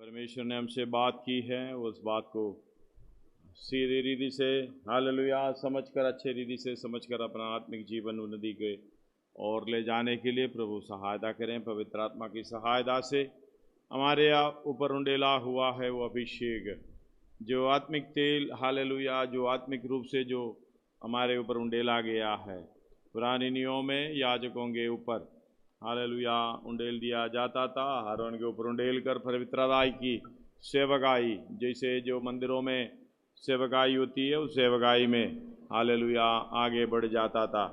परमेश्वर ने हमसे बात की है, उस बात को सीधी रीति से हालेलुया समझकर, अच्छे रीति से समझकर अपना आत्मिक जीवन उन्नति के और ले जाने के लिए प्रभु सहायता करें। पवित्र आत्मा की सहायता से हमारे ऊपर उंडेला हुआ है वो अभिषेक, जो आत्मिक तेल हालेलुया, जो आत्मिक रूप से जो हमारे ऊपर उंडेला गया है। पुराने नियमों में याजकों के ऊपर हालेलुया उंडेल दिया जाता था, हारून के ऊपर उंडेल कर पवित्रताई की सेवकाई, जैसे जो मंदिरों में सेवकाई होती है उस सेवकाई में हालेलुया आगे बढ़ जाता था।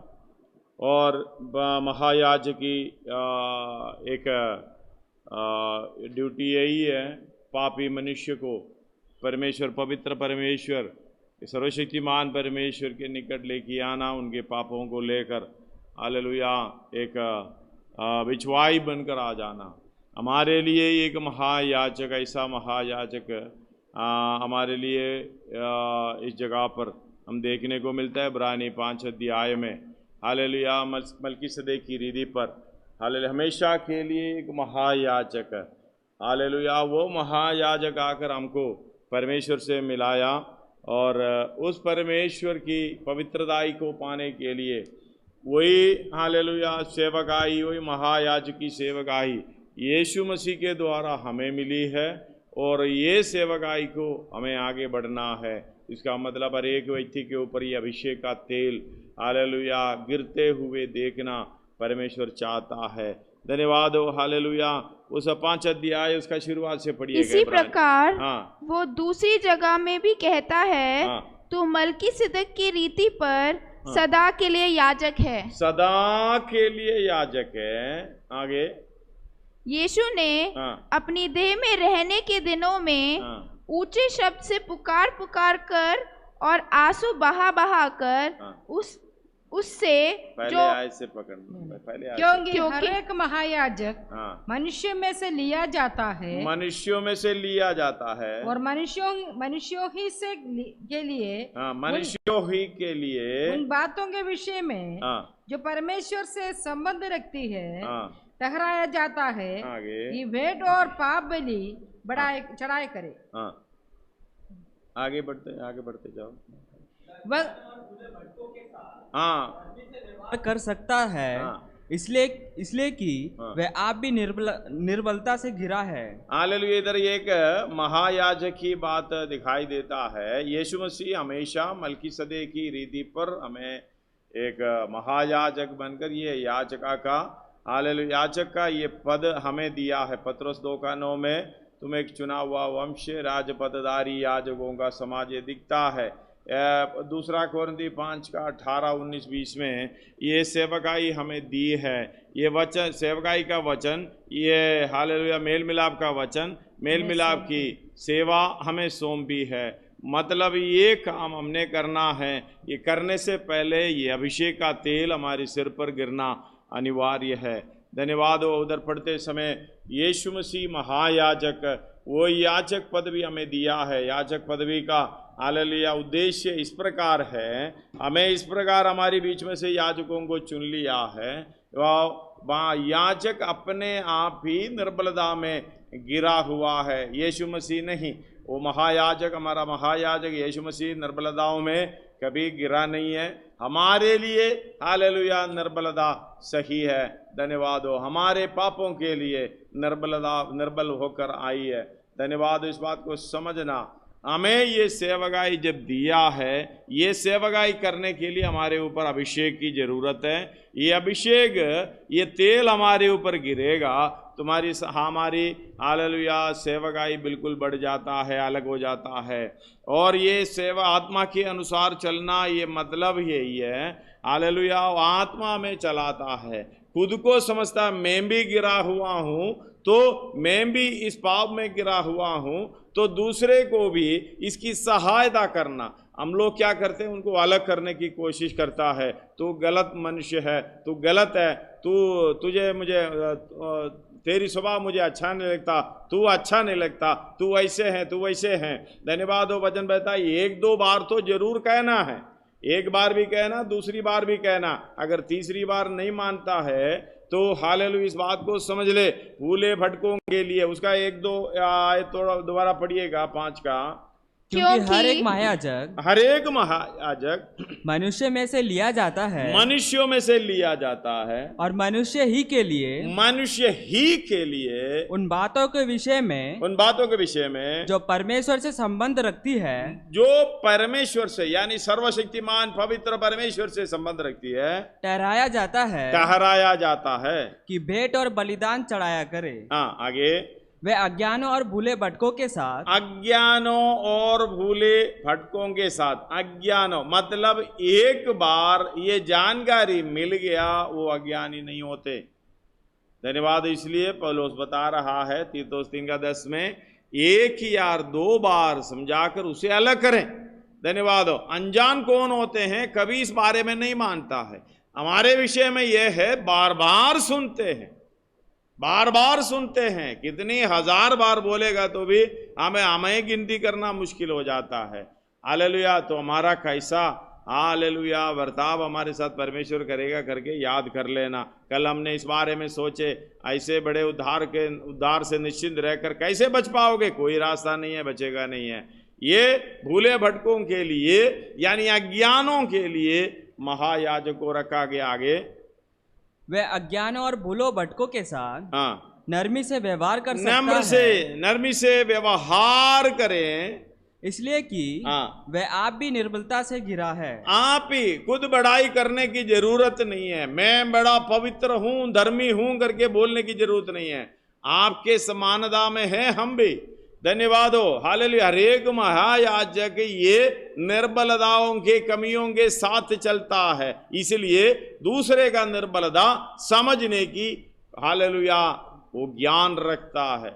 और महायाज की एक ड्यूटी यही है, पापी मनुष्य को परमेश्वर, पवित्र परमेश्वर, सर्वशक्तिमान परमेश्वर के निकट लेके आना, उनके पापों को लेकर हालेलुया एक बिछवाई बनकर आ जाना। हमारे लिए एक महायाजक, ऐसा महायाजक हमारे लिए इस जगह पर हम देखने को मिलता है। इब्रानी 5 अध्याय में हालेलुया मलकीसदेक की रीति पर हालेलुया हमेशा के लिए एक महायाजक हालेलुया, वो महायाजक आकर हमको परमेश्वर से मिलाया और उस परमेश्वर की पवित्रताई को पाने के लिए वही हालेलुया सेवकाई, वही महायाजक की सेवकाई यीशु मसीह के द्वारा हमें मिली है और ये सेवकाई को हमें आगे बढ़ना है। इसका मतलब हर एक व्यक्ति के ऊपर ये अभिषेक का तेल हालेलुया गिरते हुए देखना परमेश्वर चाहता है। धन्यवाद हो हालेलुया। उस 5 अध्याय उसका शुरुआत से पढ़िए। इसी प्रकार वो दूसरी जगह में भी कहता है, तो मलकीसदेक की रीति पर सदा के लिए याजक है। सदा के लिए याजक है। आगे यीशु ने अपनी देह में रहने के दिनों में ऊंचे शब्द से पुकार पुकार कर और आंसू बहा बहा कर उससे जो से पकड़ना, क्योंकि हर एक महायाजक मनुष्य में से लिया जाता है, मनुष्यों में से लिया जाता है और मनुष्यों ही से के लिए मनुष्यों ही के लिए उन बातों के विषय में जो परमेश्वर से संबंध रखती है ठहराया जाता है कि भेंट और पाप बलि चढ़ाए करे। आगे बढ़ते जाओ। कर सकता है इसलिए कि वह आप भी निर्बलता से घिरा है। हालेलुया। इधर एक महायाजक की बात दिखाई देता है। यीशु मसीह हमेशा मलकीसदेक की रीति पर हमें एक महायाजक बनकर ये याजका का हालेलुया याजक का ये पद हमें दिया है। पत्रोस 2:9 में तुम एक चुना हुआ वंश, राजपदधारी याजकों का समाज ये दिखता है। दूसरा कोरिन्थी 5:18-19-20 में ये सेवकाई हमें दी है। ये वचन सेवकाई का वचन, ये हालेलुया मेल मिलाप का वचन, मेल मिलाप की सेवा हमें सौंपी है। मतलब ये काम हमने करना है। ये करने से पहले ये अभिषेक का तेल हमारे सिर पर गिरना अनिवार्य है। धन्यवाद हो। उधर पढ़ते समय यीशु मसीह महायाजक, वो याजक पद भी हमें दिया है। याजक पदवी का हालेलुया उद्देश्य इस प्रकार है, हमें इस प्रकार हमारे बीच में से याजकों को चुन लिया है। याजक अपने आप ही निर्बलता में गिरा हुआ है, यीशु मसीह नहीं। वो महायाजक, हमारा महायाजक यीशु मसीह निर्बलताओं में कभी गिरा नहीं है। हमारे लिए हालेलुया निर्बलता सही है। धन्यवाद हो। हमारे पापों के लिए निर्बल होकर आई है। धन्यवाद। इस बात को समझना, हमें ये सेवकाई जब दिया है, ये सेवकाई करने के लिए हमारे ऊपर अभिषेक की जरूरत है। ये अभिषेक, ये तेल हमारे ऊपर गिरेगा, तुम्हारी हमारी हालेलुया सेवकाई बिल्कुल बढ़ जाता है, अलग हो जाता है। और ये सेवा आत्मा के अनुसार चलना, ये मतलब यही है हालेलुया आत्मा में चलाता है। खुद को समझता मैं भी गिरा हुआ हूँ, तो मैं भी इस पाप में गिरा हुआ हूँ, तो दूसरे को भी इसकी सहायता करना। हम लोग क्या करते हैं, उनको अलग करने की कोशिश करता है। तू गलत मनुष्य है, तू गलत है, तेरी स्वभाव मुझे अच्छा नहीं लगता, तू अच्छा नहीं लगता, तू वैसे है, तू वैसे है। धन्यवाद हो। वचन कहता है 1-2 बार तो जरूर कहना है, एक बार भी कहना, दूसरी बार भी कहना। अगर तीसरी बार नहीं मानता है तो हालेलुया इस बात को समझ ले, भूले भटकों के लिए। उसका 1-2 आयत दोबारा पढ़िएगा 5 का। क्योंकि हर एक महायाजक मनुष्य में से लिया जाता है, मनुष्यों में से लिया जाता है, और मनुष्य ही के लिए उन बातों के विषय में जो परमेश्वर से संबंध रखती है, जो परमेश्वर से यानी सर्वशक्तिमान पवित्र परमेश्वर से संबंध रखती है, ठहराया जाता है कि भेंट और बलिदान चढ़ाया करे। हाँ, आगे। वे अज्ञानों और भूले भटकों के साथ, अज्ञानों मतलब एक बार ये जानकारी मिल गया वो अज्ञानी नहीं होते। धन्यवाद। इसलिए पौलुस बता रहा है तीतुस 3:10 में, एक या 2 बार समझाकर उसे अलग करें। धन्यवाद। अनजान कौन होते हैं, कभी इस बारे में नहीं मानता है। हमारे विषय में यह है, बार बार सुनते हैं, कितनी 1000 बार बोलेगा तो भी हमें गिनती करना मुश्किल हो जाता है। हालेलुया। तो हमारा कैसा हालेलुया बर्ताव हमारे साथ परमेश्वर करेगा करके याद कर लेना। कल हमने इस बारे में सोचे, ऐसे बड़े उद्धार से निश्चिंत रहकर कैसे बच पाओगे, कोई रास्ता नहीं है, बचेगा नहीं है। ये भूले भटकों के लिए यानी अज्ञानों के लिए महायाजक को रखा गया। आगे। वे अज्ञानों और भूलों भटकों के साथ नरमी से व्यवहार कर नरमी से व्यवहार करें, इसलिए कि वह आप भी निर्बलता से घिरा है। आप ही खुद बड़ाई करने की जरूरत नहीं है, मैं बड़ा पवित्र हूं, धर्मी हूं करके बोलने की जरूरत नहीं है। आपके समानता में है हम भी। धन्यवाद हो। हालेलुया। हर एक महायाजक ये निर्बलताओं के कमियों के साथ चलता है, इसलिए दूसरे का निर्बलता समझने की हालेलुया वो ज्ञान रखता है।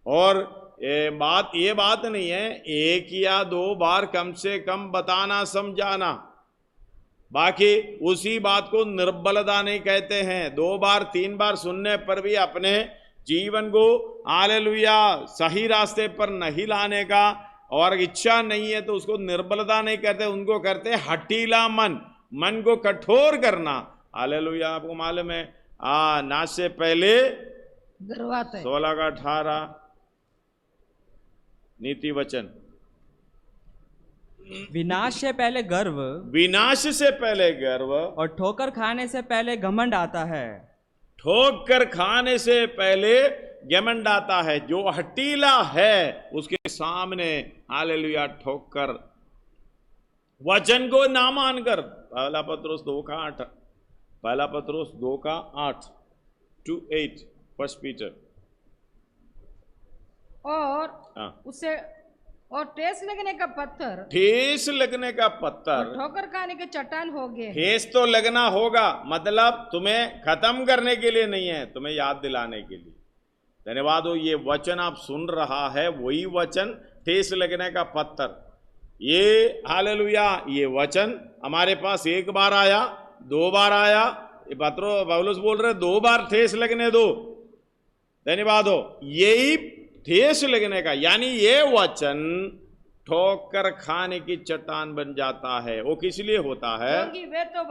और ये बात नहीं है 1 या 2 बार कम से कम बताना समझाना, बाकी उसी बात को निर्बलता नहीं कहते हैं। 2 बार 3 बार सुनने पर भी अपने जीवन को हालेलुया सही रास्ते पर नहीं लाने का और इच्छा नहीं है तो उसको निर्बलता नहीं कहते, उनको करते हठीला मन को कठोर करना। हालेलुया। आपको मालूम है नाश से पहले 16 का 18 नीति वचन, विनाश से पहले गर्व और ठोकर खाने से पहले घमंड आता है। ठोकर खाने से पहले घमंड आता है। जो हठीला है उसके सामने हालेलुया ठोकर, वचन को ना मानकर। पहला पत्रोस 2 का 8 to 8 फर्स्ट पीटर। और उसे और ठेस लगने का पत्थर ठोकर खाने के चट्टान हो गए। ठेस तो लगना होगा, मतलब तुम्हें खत्म करने के लिए नहीं है, तुम्हें याद दिलाने के लिए। धन्यवाद हो। ये वचन आप सुन रहा है, वही वचन ठेस लगने का पत्थर। ये हालेलुया ये वचन हमारे पास 1 बार आया, 2 बार आया, ये पौलुस बोल रहे 2 बार ठेस लगने दो। धन्यवाद हो। यही ठेस लगने का यानी ये वचन ठोकर खाने की चट्टान बन जाता है। वो किस लिए होता है? क्योंकि वे तो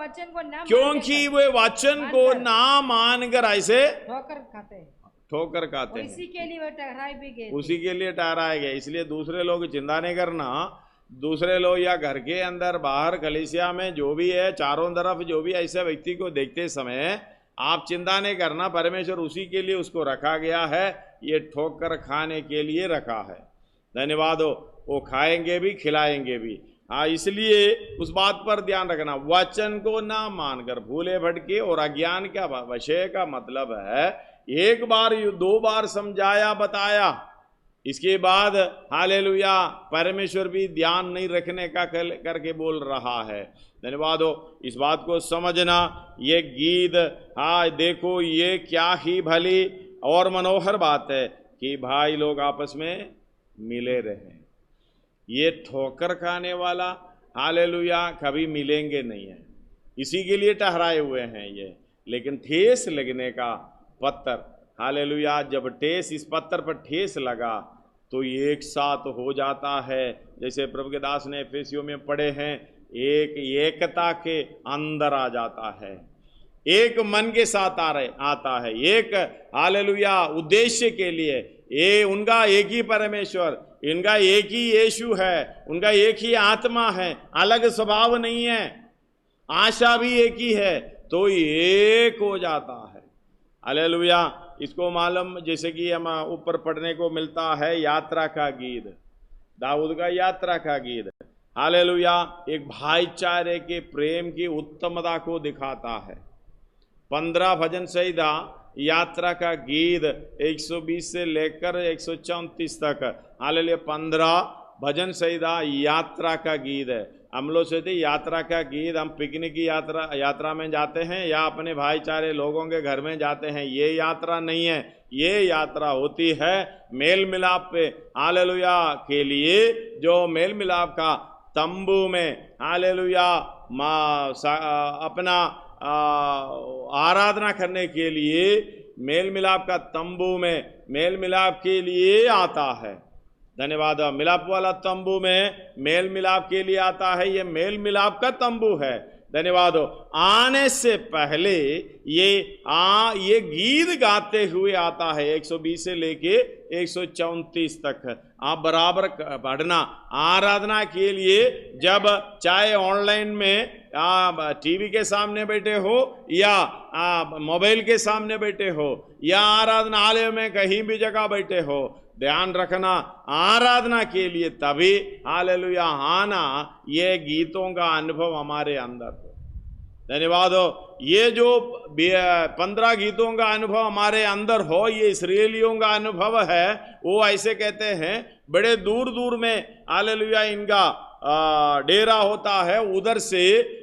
वचन को ना मानकर ऐसे ठोकर खाते हैं। इसी के लिए वे ठहराए भी गए, उसी के लिए ठहराए गए। इसलिए दूसरे लोग चिंता नहीं करना, दूसरे लोग या घर के अंदर बाहर कलीसिया में जो भी है, चारों तरफ जो भी ऐसे व्यक्ति को देखते समय आप चिंता नहीं करना, परमेश्वर उसी के लिए उसको रखा गया है, ये ठोकर खाने के लिए रखा है। धन्यवाद हो। वो खाएंगे भी खिलाएंगे भी। इसलिए उस बात पर ध्यान रखना, वचन को ना मानकर भूले भटके। और अज्ञान का विषय का मतलब है 1 बार 2 बार समझाया बताया, इसके बाद हालेलुया परमेश्वर भी ध्यान नहीं रखने का करके बोल रहा है। धन्यवाद हो। इस बात को समझना, ये गीत देखो ये क्या ही भली और मनोहर बात है कि भाई लोग आपस में मिले रहें। ये ठोकर खाने वाला हालेलुया कभी मिलेंगे नहीं है, इसी के लिए ठहराए हुए हैं ये। लेकिन ठेस लगने का पत्थर हालेलुया, जब ठेस इस पत्थर पर ठेस लगा तो एक साथ हो जाता है। जैसे प्रभु के दास ने एफेसियों में पढ़े हैं, एक एकता के अंदर आ जाता है। एक मन के साथ आता है, एक हालेलुया उद्देश्य के लिए। ये उनका एक ही परमेश्वर, इनका एक ही यीशु है, उनका एक ही आत्मा है, अलग स्वभाव नहीं है, आशा भी एक ही है, तो एक हो जाता है। हालेलुया। इसको मालूम, जैसे कि हम ऊपर पढ़ने को मिलता है, यात्रा का गीत, दाऊद का यात्रा का गीत। हालेलुया। एक भाईचारे के प्रेम की उत्तमता को दिखाता है। 15 भजन संहिता यात्रा का गीत 120 से लेकर 134 तक, हालेलुया 15 भजन संहिता यात्रा का गीत है। हम लोग से यात्रा का गीत, हम पिकनिक की यात्रा में जाते हैं या अपने भाईचारे लोगों के घर में जाते हैं, ये यात्रा नहीं है। ये यात्रा होती है मेल मिलाप पे, हालेलुया के लिए, जो मेल मिलाप का तंबू में हालेलुया अपना आराधना करने के लिए, मेल मिलाप का तंबू में मेल मिलाप के लिए आता है। धन्यवाद। मिलाप वाला तंबू में मेल मिलाप के लिए आता है, ये मेल मिलाप का तंबू है। धन्यवाद। आने से पहले ये गीत गाते हुए आता है 120 से लेके 134 तक। आप बराबर पढ़ना। आराधना के लिए जब चाहे ऑनलाइन में टीवी के सामने बैठे हो या मोबाइल के सामने बैठे हो या आराधनालय में कहीं भी जगह बैठे हो, ध्यान रखना आराधना के लिए तभी हालेलुया आना, ये गीतों का अनुभव हमारे अंदर हो। धन्यवाद हो। ये जो 15 गीतों का अनुभव हमारे अंदर हो, ये इस्राएलियों का अनुभव है। वो ऐसे कहते हैं, बड़े दूर दूर में हालेलुया इनका डेरा होता है, उधर से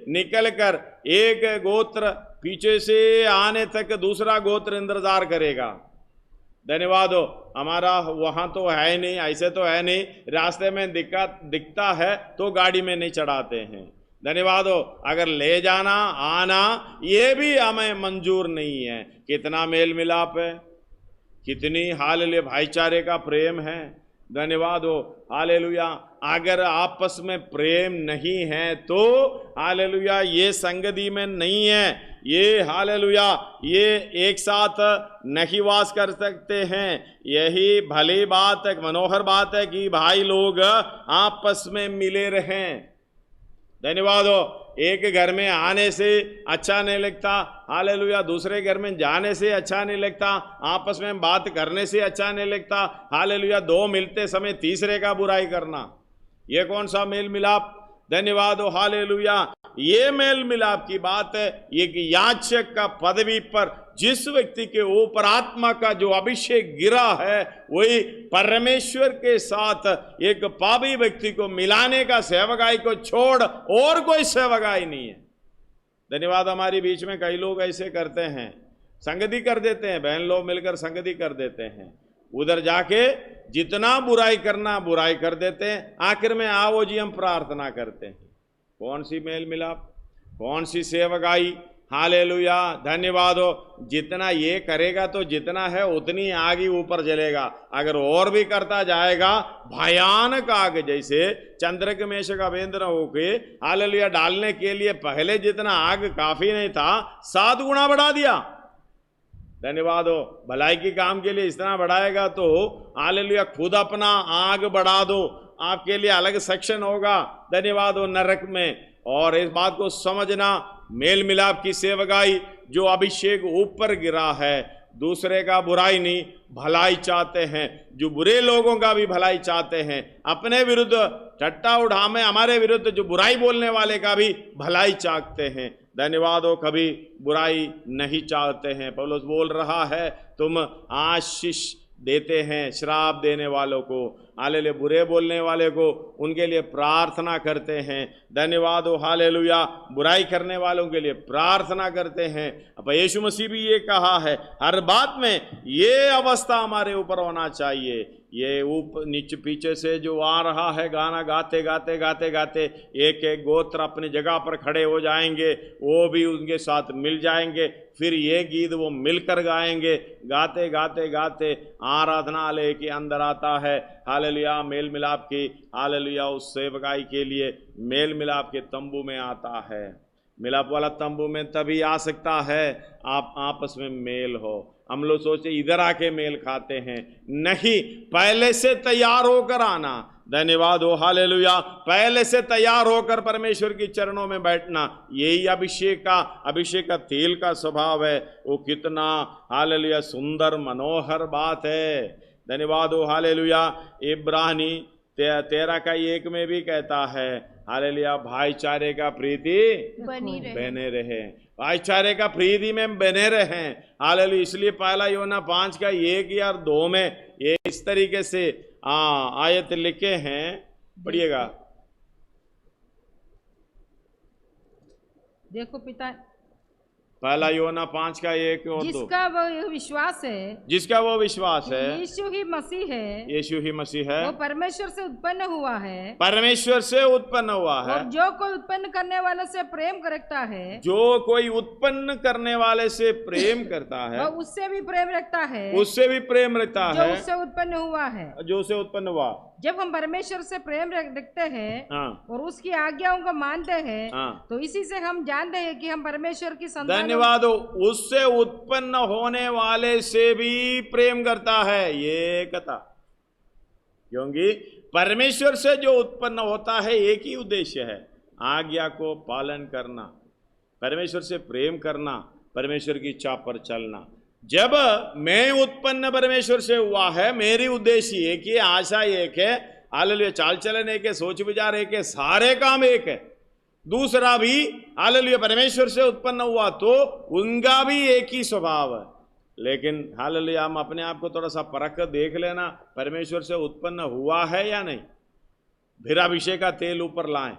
निकलकर एक गोत्र पीछे से आने तक दूसरा गोत्र इंतजार करेगा। धन्यवाद हो। हमारा वहाँ तो है नहीं, ऐसे तो है नहीं, रास्ते में दिखता है तो गाड़ी में नहीं चढ़ाते हैं। धन्यवाद हो। अगर ले जाना आना ये भी हमें मंजूर नहीं है। कितना मेल मिलाप है, कितनी हालेलुया भाईचारे का प्रेम है। धन्यवाद हो। हालेलुया। अगर आपस में प्रेम नहीं है तो हालेलुया ये संगति में नहीं है, ये हालेलुया ये एक साथ नहीं वास कर सकते हैं। यही भली बात है, मनोहर बात है कि भाई लोग आपस में मिले रहें। धन्यवाद हो। एक घर में आने से अच्छा नहीं लगता, हालेलुया दूसरे घर में जाने से अच्छा नहीं लगता, आपस में बात करने से अच्छा नहीं लगता, हालेलुया दो मिलते समय तीसरे का बुराई करना, ये कौन सा मेल मिलाप। धन्यवाद हो। हालेलुया। ये मेल मिलाप की बात है। एक याजक का पदवी पर जिस व्यक्ति के ऊपर आत्मा का जो अभिषेक गिरा है, वही परमेश्वर के साथ एक पापी व्यक्ति को मिलाने का सेवकाई को छोड़ और कोई सेवकाई नहीं है। धन्यवाद। हमारे बीच में कई लोग ऐसे करते हैं, संगति कर देते हैं, बहन लोग मिलकर संगति कर देते हैं, उधर जाके जितना बुराई करना बुराई कर देते हैं, आखिर में आओ जी हम प्रार्थना करते हैं। कौन सी मेल मिलाप, कौन सी सेवकाई। हालेलुया। धन्यवाद हो। जितना ये करेगा तो जितना है उतनी आग ही ऊपर जलेगा। अगर और भी करता जाएगा भयानक आग, जैसे चंद्र में से अवेंद्र होके हालेलुया डालने के लिए पहले जितना आग काफी नहीं था, 7 गुना बढ़ा दिया। धन्यवाद हो। भलाई के काम के लिए इतना बढ़ाएगा तो हालेलुया खुद अपना आग बढ़ा दो, आपके लिए अलग सेक्शन होगा। धन्यवाद हो नरक में। और इस बात को समझना, मेल मिलाप की सेवकाई जो अभिषेक ऊपर गिरा है, दूसरे का बुराई नहीं भलाई चाहते हैं, जो बुरे लोगों का भी भलाई चाहते हैं, अपने विरुद्ध ठट्टा उड़ा में हमारे विरुद्ध जो बुराई बोलने वाले का भी भलाई चाहते हैं। धन्यवाद हो। कभी बुराई नहीं चाहते हैं। पौलुस बोल रहा है, तुम आशीष देते हैं श्राप देने वालों को, हालेलुया बुरे बोलने वाले को उनके लिए प्रार्थना करते हैं। धन्यवाद हो। हालेलुया बुराई करने वालों के लिए प्रार्थना करते हैं। अब यीशु मसीह भी ये कहा है, हर बात में ये अवस्था हमारे ऊपर होना चाहिए। ये ऊपर नीचे पीछे से जो आ रहा है गाना गाते गाते गाते गाते एक एक गोत्र अपनी जगह पर खड़े हो जाएंगे, वो भी उनके साथ मिल जाएंगे, फिर ये गीत वो मिलकर गाएंगे। गाते गाते गाते आराधनालय के अंदर आता है हालेलुया मेल मिलाप की, हालेलुया उस सेवकाई के लिए मेल मिलाप के तंबू में आता है। मिलाप वाला तंबू में तभी आ सकता है आप आपस में मेल हो। हम लोग सोचते इधर आके मेल खाते हैं, नहीं, पहले से तैयार होकर आना। धन्यवाद हो, हालेलुया। पहले से तैयार होकर परमेश्वर की चरणों में बैठना, यही अभिषेक का तेल का स्वभाव है। वो कितना हालेलुया सुंदर मनोहर बात है। धन्यवाद हो, हालेलुया। इब्रानी 13:1 में भी कहता है हालेलुया, भाईचारे का प्रीति बने रहे, भाईचारे का प्रीति में बने रहे। हालेलुया। इसलिए पहला यूहन्ना 5:1 और 2 में ये इस तरीके से आयत लिखे हैं, पढ़िएगा। देखो पिता, पहला यूहन्ना 5:1 और 2, जिसका वो विश्वास है यीशु ही मसीह है, वो परमेश्वर से उत्पन्न हुआ है, परमेश्वर से उत्पन्न हुआ है। और जो कोई उत्पन्न करने वाले से प्रेम करता है, जो कोई उत्पन्न करने वाले से प्रेम करता है, वो उससे भी प्रेम रखता है, उससे भी प्रेम रखता है जो उससे उत्पन्न हुआ है, जो उससे उत्पन्न हुआ। जब हम परमेश्वर से प्रेम रखते हैं और उसकी आज्ञाओं को मानते हैं, तो इसी से हम जानते हैं कि हम परमेश्वर की संतान। धन्यवाद हो। उससे उत्पन्न होने वाले से भी प्रेम करता है, ये कथा। क्योंकि परमेश्वर से जो उत्पन्न होता है एक ही उद्देश्य है, आज्ञा को पालन करना, परमेश्वर से प्रेम करना, परमेश्वर की इच्छा पर चलना। जब मैं उत्पन्न परमेश्वर से हुआ है, मेरी उद्देश्य एक ही, आशा एक है, हालेलुया, चाल चलन एक है, सोच विचार एक है, सारे काम एक है। दूसरा भी हालेलुया परमेश्वर से उत्पन्न हुआ तो उनका भी एक ही स्वभाव है। लेकिन हालेलुया हम अपने आप को थोड़ा सा परख कर देख लेना, परमेश्वर से उत्पन्न हुआ है या नहीं। फिर अभिषेक का तेल ऊपर लाएं।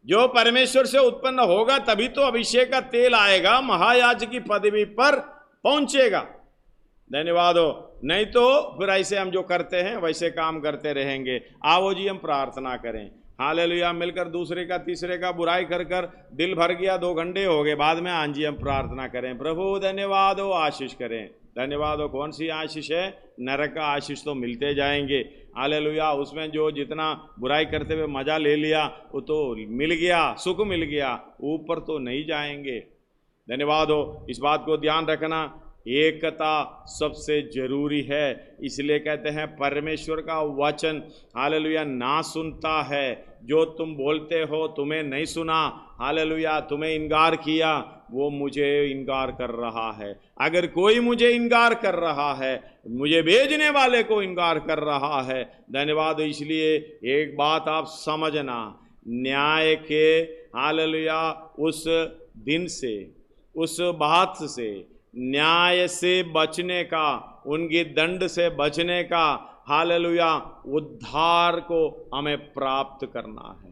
जो परमेश्वर से उत्पन्न होगा तभी तो अभिषेक का तेल आएगा, महायाजक की पदवी पर पहुंचेगा। धन्यवाद हो। नहीं तो फिर ऐसे हम जो करते हैं वैसे काम करते रहेंगे। आओ जी हम प्रार्थना करें। हालेलुया। मिलकर दूसरे का तीसरे का बुराई कर कर दिल भर गया, 2 घंटे हो गए, बाद में हाँ जी हम प्रार्थना करें। प्रभु धन्यवाद हो, आशीष करें। धन्यवाद हो। कौन सी आशीष है? नरक का आशीष तो मिलते जाएंगे। हालेलुया। उसमें जो जितना बुराई करते हुए मजा ले लिया वो तो मिल गया, सुख मिल गया, ऊपर तो नहीं जाएंगे। धन्यवाद हो। इस बात को ध्यान रखना, एकता सबसे जरूरी है। इसलिए कहते हैं परमेश्वर का वचन हालेलुया ना सुनता है। जो तुम बोलते हो तुम्हें नहीं सुना, हालेलुया, तुम्हें इनकार किया, वो मुझे इनकार कर रहा है। अगर कोई मुझे इनकार कर रहा है, मुझे भेजने वाले को इनकार कर रहा है। धन्यवाद। इसलिए एक बात आप समझना, न्याय के हालेलुया उस दिन से, उस बात से, न्याय से बचने का, उनकी दंड से बचने का, हालेलुया उद्धार को हमें प्राप्त करना है।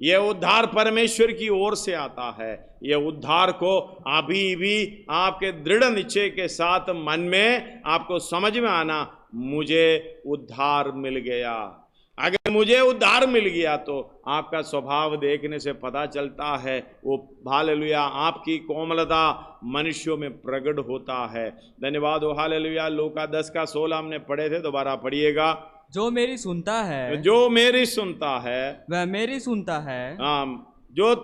यह उद्धार परमेश्वर की ओर से आता है। यह उद्धार को अभी भी आपके दृढ़ निश्चय के साथ मन में आपको समझ में आना, मुझे उद्धार मिल गया। अगर मुझे उद्धार मिल गया तो आपका स्वभाव देखने से पता चलता है, वो हालेलुया आपकी कोमलता मनुष्यों में प्रकट होता है। धन्यवाद हो। हालेलुया। लूका 10:16 हमने पढ़े थे, दोबारा पढ़िएगा। जो मेरी सुनता है, जो मेरी सुनता है वह मेरी सुनता है। जो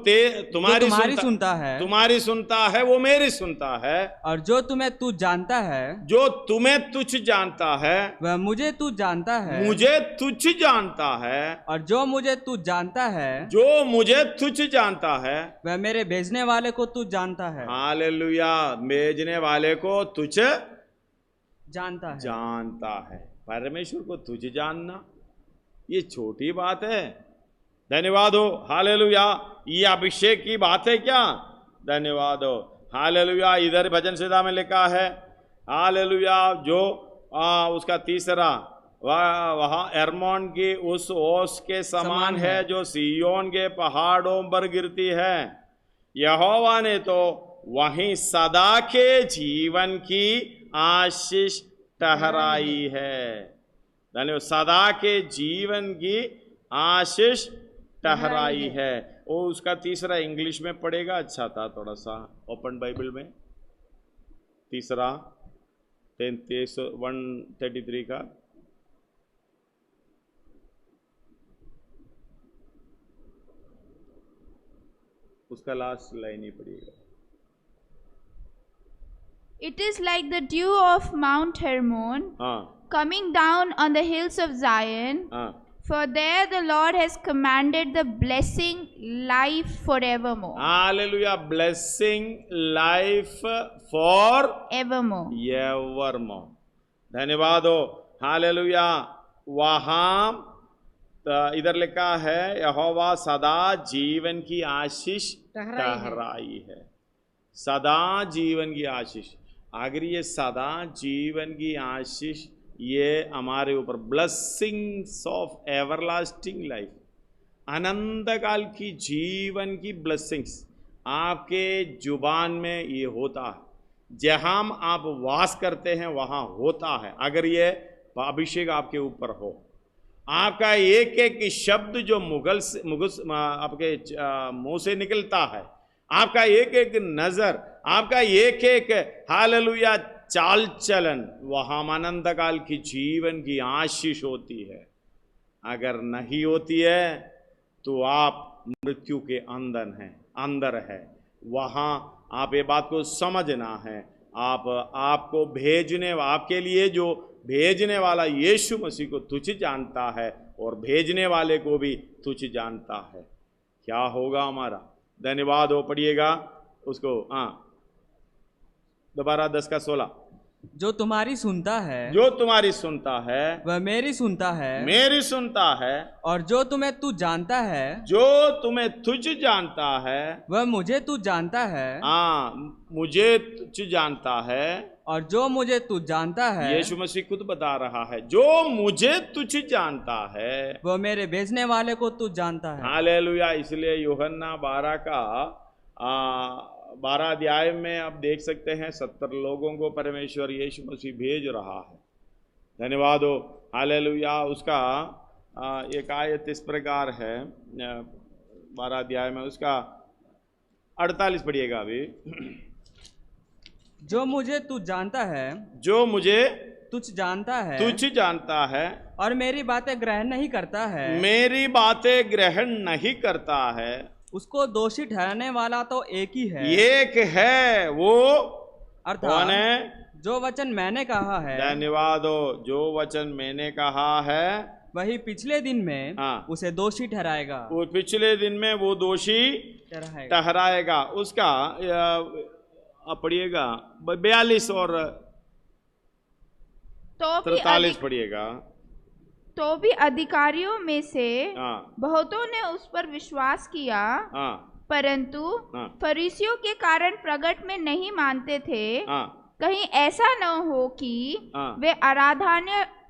तुम्हारी सुनता है, तुम्हारी सुनता है, वो मेरी सुनता है। और जो तुम्हें तुझ जानता है, जो तुम्हें तुझ जानता है, वह मुझे तुझ जानता है। मुझे तुझ जानता है। और जो मुझे तुझ जानता है, जो मुझे तुझ जानता है, वह मेरे भेजने वाले को तुझ जानता है। हालेलुया। भेजने वाले को तुझ जानता है। परमेश्वर को तुझ जानना ये छोटी बात है। धन्यवाद हो। हालेलुया। ये अभिषेक की बात है क्या? धन्यवाद हो। हालेलुया। इधर भजन संहिता में लिखा है हालेलुया, जो उसका तीसरा वहाँ एर्मोन की उस ओस के समान है जो सिय्योन के पहाड़ों पर गिरती है। यहोवा ने तो वहीं सदा के जीवन की आशीष ठहराई है। धन्यवाद। सदा के जीवन की आशीष ठहराई है। वो उसका तीसरा इंग्लिश में पढ़ेगा, अच्छा था थोड़ा सा। ओपन बाइबल में तीसरा 133 का उसका लास्ट लाइन ही पढ़िएगा। It is like the dew of Mount Hermon coming down on the hills of Zion. For there the Lord has commanded the blessing, life forevermore. Hallelujah. Blessing, life forevermore. Evermore. धन्यवाद हो। Hallelujah. वहाँ इधर लिखा है यहोवा सदा जीवन की आशीष ठहराई है। सदा जीवन की आशीष। अगर ये सदा जीवन की आशीष ये हमारे ऊपर, ब्लेसिंग्स ऑफ एवरलास्टिंग लाइफ, अनंत काल की जीवन की ब्लेसिंग्स आपके जुबान में ये होता है। जहाँ आप वास करते हैं वहाँ होता है। अगर ये अभिषेक आपके ऊपर हो, आपका एक एक शब्द जो आपके मुंह से निकलता है, आपका एक एक नजर, आपका एक एक हालेलुया चाल चलन, वहाँ अनंत काल की जीवन की आशीष होती है। अगर नहीं होती है तो आप मृत्यु के अंदर है। वहाँ आप ये बात को समझना है। आपको आपके लिए जो भेजने वाला यीशु मसीह को तुझ जानता है और भेजने वाले को भी तुझ जानता है। क्या होगा हमारा? धन्यवाद हो। पढ़िएगा उसको। दोबारा 10:16। जो तुम्हारी सुनता है, जो तुम्हारी सुनता है वह मेरी सुनता है, मेरी सुनता है। और जो तुम्हें तू जानता है, जो तुम्हें तुझ जानता है, वह मुझे तू जानता है। मुझे तुझ जानता है। और जो मुझे तू जानता है, यीशु मसीह खुद बता रहा है, जो मुझे तुझ जानता है वह मेरे भेजने वाले को तू जानता है। हालेलुया। इसलिए यूहन्ना 12 अध्याय में आप देख सकते हैं 70 लोगों को परमेश्वर यीशु मसीह भेज रहा है। धन्यवाद हो। हालेलुया। उसका एक आयत इस प्रकार है 12 अध्याय में, उसका 48 पढ़िएगा अभी। जो मुझे तू जानता है, जो मुझे तुझ जानता है, तुझ जानता है और मेरी बातें ग्रहण नहीं करता है, मेरी बातें ग्रहण नहीं करता है, उसको दोषी ठहराने वाला तो एक ही है, एक है। वो कौन है? जो वचन मैंने कहा है। धन्यवाद हो। जो वचन मैंने कहा है वही पिछले दिन में उसे दोषी ठहराएगा। वो पिछले दिन में वो दोषी ठहराएगा। उसका पढ़िएगा 42 और 43 पढ़िएगा। तो भी अधिकारियों में से बहुतों ने उस पर विश्वास किया, परंतु फरीसियों के कारण प्रगट में नहीं मानते थे, कहीं ऐसा न हो कि वे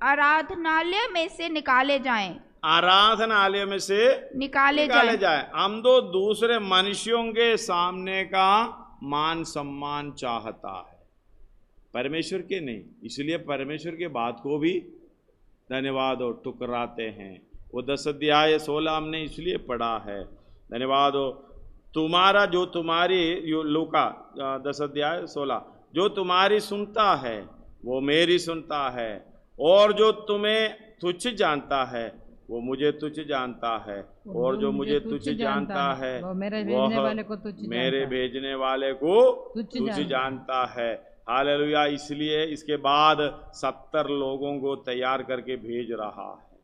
आराधनालय में से निकाले जाएं। आराधनालय में से निकाले जाए। हम तो दूसरे मनुष्यों के सामने का मान सम्मान चाहता है, परमेश्वर के नहीं। इसलिए परमेश्वर के बात को भी धन्यवाद हो टुकराते हैं। वो 10 अध्याय 16 हमने इसलिए पढ़ा है। धन्यवाद हो। तुम्हारा जो तुम्हारी लूका 10 अध्याय 16, जो तुम्हारी सुनता है वो मेरी सुनता है, और जो तुम्हें तुझ जानता है वो मुझे तुझ जानता है, और जो मुझे तुझ जानता है वह मेरे भेजने वाले को तुझ जानता है। हालेलुया। इसलिए इसके बाद 70 लोगों को तैयार करके भेज रहा है।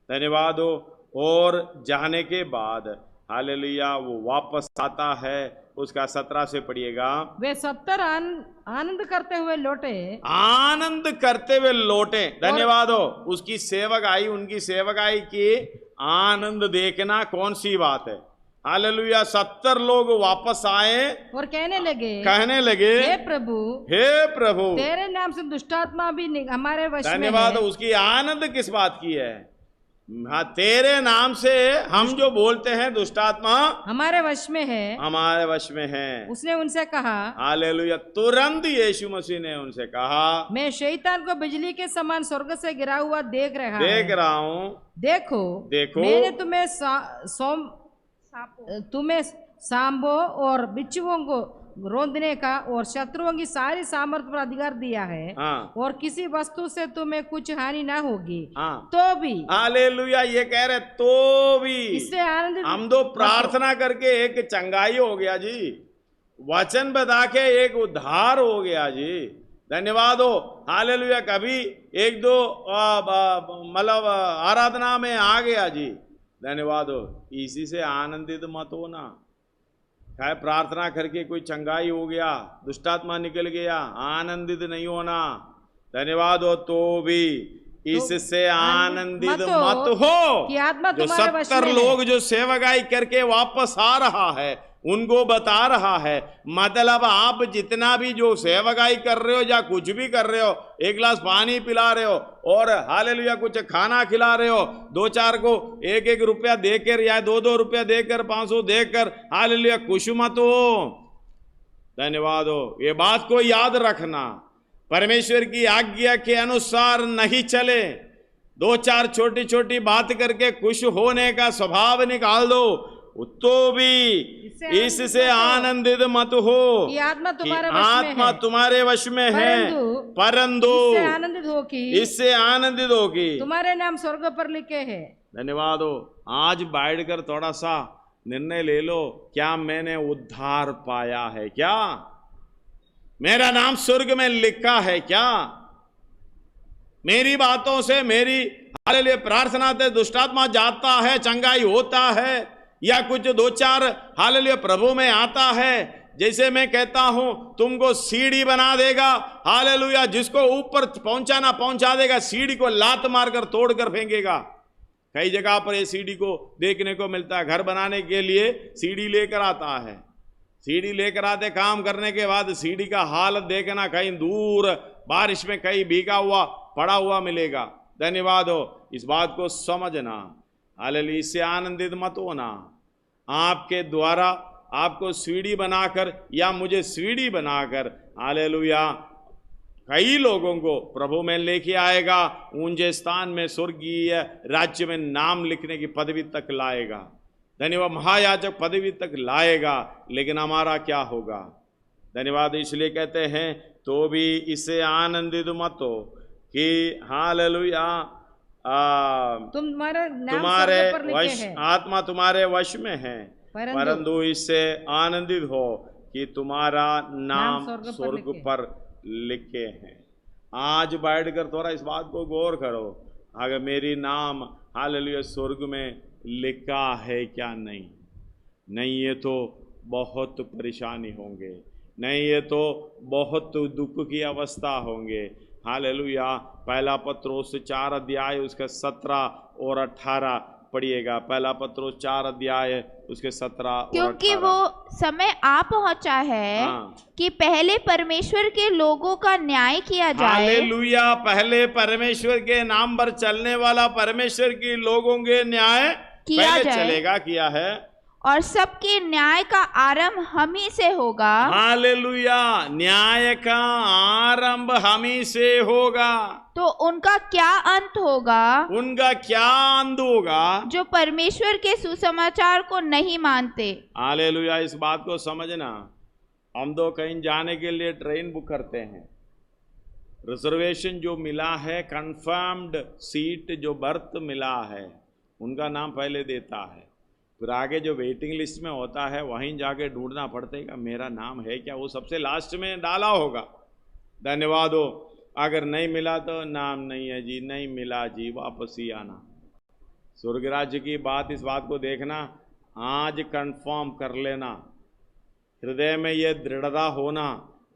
धन्यवाद हो। और जाने के बाद हालेलुया वो वापस आता है। उसका 17 से पढ़िएगा। वे 70 आनंद करते हुए लौटे, आनंद करते हुए लौटे। धन्यवाद हो। उसकी सेवकाई, उनकी सेवकाई की आनंद देखना कौन सी बात है। हालेलुया। 70 लोग वापस आए और कहने लगे हे प्रभु तेरे नाम से दुष्टात्मा भी हमारे वश में है। धन्यवाद। उसकी आनंद किस बात की है? हाँ, तेरे नाम से हम जो बोलते हैं दुष्टात्मा हमारे वश में है, हमारे वश में है। उसने उनसे कहा, हालेलुया। तुरंत यीशु मसीह ने उनसे कहा, मैं शैतान को बिजली के समान स्वर्ग से गिरा हुआ देख रहा हूँ। देखो मैंने तुम्हें सांबों और बिच्छुओं को रोंदने का और शत्रुओं की सारी सामर्थ्य पर अधिकार दिया है। हाँ। और किसी वस्तु से तुम्हें कुछ हानि ना होगी। हाँ। तो भी हालेलुया, ये कह रहे तो भी इससे आनंदित हम तो प्रार्थना करके एक चंगाई हो गया जी, वचन बता के एक उद्धार हो गया जी, धन्यवाद हो। हालेलुया, कभी एक दो मतलब आराधना में आ गया जी, धन्यवाद हो। इसी से आनंदित मत हो ना, चाहे प्रार्थना करके कोई चंगाई हो गया, दुष्टात्मा निकल गया, आनंदित नहीं होना, धन्यवाद हो। तो भी इससे आनंदित मत हो कि आत्मा जो तुम्हारे वश 70 में लोग है। जो सेवकाई करके वापस आ रहा है उनको बता रहा है, मतलब आप जितना भी जो सेवकाई कर रहे हो या कुछ भी कर रहे हो, एक गिलास पानी पिला रहे हो और हालेलुया कुछ खाना खिला रहे हो, 2-4 को 1-1 रुपया देकर या 2-2 रुपया देकर 500 देकर, हालेलुया खुश मत हो, धन्यवाद हो। ये बात को याद रखना, परमेश्वर की आज्ञा के अनुसार नहीं चले, 2-4 छोटी छोटी बात करके खुश होने का स्वभाव निकाल दो, तो भी इससे आनंदित मत हो कि आत्मा तुम्हारे वश में है, परंतु इससे आनंदित हो कि तुम्हारे नाम स्वर्ग पर लिखे हैं। धन्यवाद हो। आज बैठ कर थोड़ा सा निर्णय ले लो, क्या मैंने उद्धार पाया है, क्या मेरा नाम स्वर्ग में लिखा है, क्या मेरी बातों से, मेरी हालेलुया प्रार्थना से दुष्टात्मा जाता है, चंगाई होता है, या कुछ 2-4 हालेलुया प्रभु में आता है। जैसे मैं कहता हूं तुमको सीढ़ी बना देगा, हालेलुया जिसको ऊपर पहुंचाना पहुंचा देगा, सीढ़ी को लात मारकर तोड़कर फेंकेगा। कई जगह पर ये सीढ़ी को देखने को मिलता है, घर बनाने के लिए सीढ़ी लेकर आता है, सीढ़ी लेकर आते, काम करने के बाद सीढ़ी का हालत देखना, कहीं दूर बारिश में कहीं भीगा हुआ पड़ा हुआ मिलेगा, धन्यवाद हो। इस बात को समझना, हालेलुया, इससे आनंदित मत होना। आपके द्वारा आपको सीढ़ी बनाकर या मुझे सीढ़ी बनाकर, हालेलुया, कई लोगों को प्रभु में लेके आएगा, ऊंचे स्थान में स्वर्गीय राज्य में नाम लिखने की पदवी तक लाएगा, धन्यवाद, महायाजक पदवी तक लाएगा। लेकिन हमारा क्या होगा, धन्यवाद। इसलिए कहते हैं तो भी इससे आनंदित मत हो कि हालेलुया तुम्हारे वश, आत्मा तुम्हारे वश में है, परंतु इससे आनंदित हो कि तुम्हारा नाम स्वर्ग पर लिखे हैं। आज बैठकर थोड़ा इस बात को गौर करो, अगर मेरी नाम हालेलुया स्वर्ग में लिखा है क्या, नहीं ये तो बहुत परेशानी होंगे, नहीं ये तो बहुत दुख की अवस्था होंगे। हालेलुया, पहला पत्रोस 4 अध्याय उसके 17 और 18 पढ़िएगा, पहला पत्रोस 4 अध्याय उसके 17 और 18। क्योंकि वो समय आ पहुंचा है कि पहले परमेश्वर के लोगों का न्याय किया जाए। हालेलुया, पहले परमेश्वर के नाम पर चलने वाला परमेश्वर के लोगों के न्याय किया पहले जाए, चलेगा, किया है, और सबके न्याय का आरंभ हम ही से होगा। हालेलुया, न्याय का आरंभ हम ही से होगा। तो उनका क्या अंत होगा, उनका क्या अंत होगा जो परमेश्वर के सुसमाचार को नहीं मानते। हालेलुया, इस बात को समझना। हम तो कहीं जाने के लिए ट्रेन बुक करते हैं, रिजर्वेशन जो मिला है, कंफर्म्ड सीट जो बर्थ मिला है, उनका नाम पहले देता है, फिर आगे जो वेटिंग लिस्ट में होता है वहीं जाके ढूंढना पड़ता है, मेरा नाम है क्या, वो सबसे लास्ट में डाला होगा, धन्यवाद हो। अगर नहीं मिला तो नाम नहीं है जी, नहीं मिला जी, वापस ही आना। स्वर्ग राज्य की बात, इस बात को देखना, आज कंफर्म कर लेना, हृदय में ये दृढ़ता होना,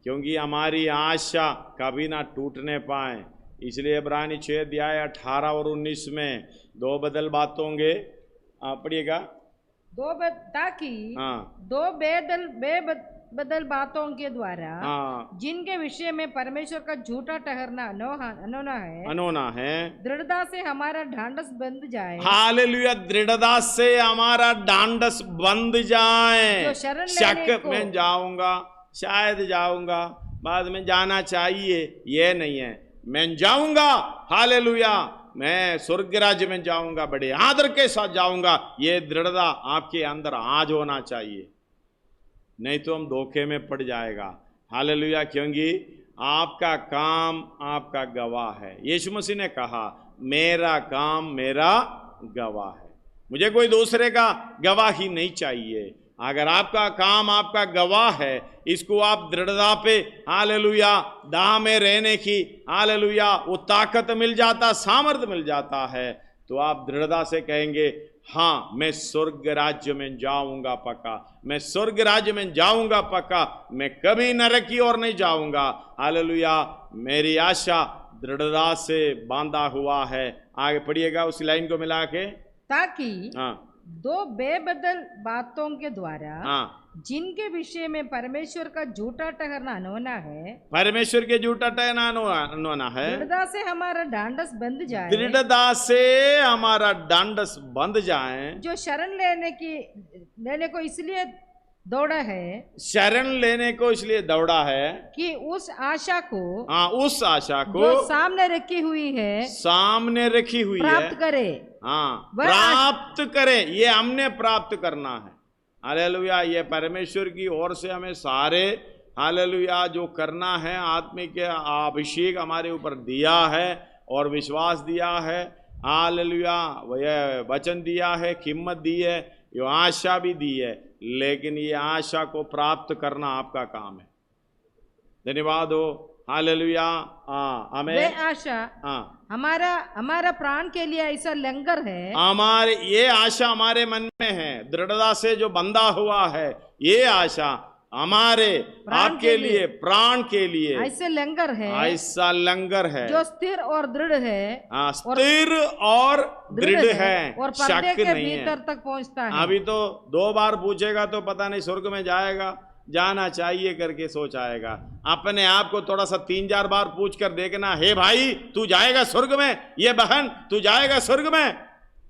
क्योंकि हमारी आशा कभी ना टूटने पाए। इसलिए इब्रानी 6 अध्याय 18 और 19 में 2 बदल बातों होंगे, पढ़िएगा, ताकि 2 बेबदल बातों के द्वारा जिनके विषय में परमेश्वर का झूठा ठहरना अनोना है, दृढ़ता से हमारा ढांढस बंध जाए। हालेलुया, दृढ़ता से हमारा ढांढस बंध जाए। शक में जाऊंगा, शायद जाऊंगा, बाद में जाना चाहिए, ये नहीं है, मैं जाऊंगा, हालेलुया, मैं स्वर्ग राज्य में जाऊंगा, बड़े आदर के साथ जाऊंगा, ये दृढ़ता आपके अंदर आज होना चाहिए। नहीं तो हम धोखे में पड़ जाएगा। हालेलुया, क्योंकि आपका काम आपका गवाह है। यीशु मसीह ने कहा मेरा काम मेरा गवाह है, मुझे कोई दूसरे का गवाही नहीं चाहिए। अगर आपका काम आपका गवाह है, इसको आप दृढ़ता पे हालेलुया दाह में रहने की हालेलुया वो ताकत मिल जाता, सामर्थ्य मिल जाता है, तो आप दृढ़ता से कहेंगे हाँ मैं स्वर्ग राज्य में जाऊंगा पक्का, मैं स्वर्ग राज्य में जाऊंगा पक्का, मैं कभी नरक की ओर नहीं जाऊंगा। हालेलुया, मेरी आशा दृढ़ता से बांधा हुआ है। आगे पढ़िएगा उस लाइन को मिला के, ताकि हाँ दो बेबदल बातों के द्वारा हाँ जिनके विषय में परमेश्वर का झूठा ठहरना अनहोना है, परमेश्वर के झूठा ठहरना अनहोना है, दृढ़ता से हमारा डांडस बंध जाए, दृढ़ता से हमारा डांडस बंध जाए, जो शरण लेने को इसलिए दौड़ा है, शरण लेने को इसलिए दौड़ा है कि उस आशा को, हाँ उस आशा को जो सामने रखी हुई है, सामने रखी हुई है, प्राप्त करे। हाँ प्राप्त करे, ये हमने प्राप्त करना है। हालेलुया, ये परमेश्वर की ओर से हमें सारे हालेलुया जो करना है, आत्मिक अभिषेक हमारे ऊपर दिया है और विश्वास दिया है। हालेलुया, यह वचन दिया है, कीमत दी है, ये आशा भी दी है, लेकिन ये आशा को प्राप्त करना आपका काम है। धन्यवाद हो। हालेलुया, हमें वे आशा हमारा प्राण के लिए ऐसा लंगर है, हमारे ये आशा हमारे मन में है, दृढ़ता से जो बंधा हुआ है, ये आशा हमारे आपके लिए प्राण के लिए ऐसे लंगर है, ऐसा लंगर है जो स्थिर और दृढ़ है, स्थिर और दृढ़ है, और पर्दे शक के नहीं है। भीतर तक पहुंचता है। अभी तो 2 बार पूछेगा तो पता नहीं स्वर्ग में जाएगा, जाना चाहिए करके सोच आएगा। अपने आप को थोड़ा सा 3-4 बार पूछ कर देखना, हे भाई तू जाएगा स्वर्ग में, ये बहन तू जाएगा स्वर्ग में।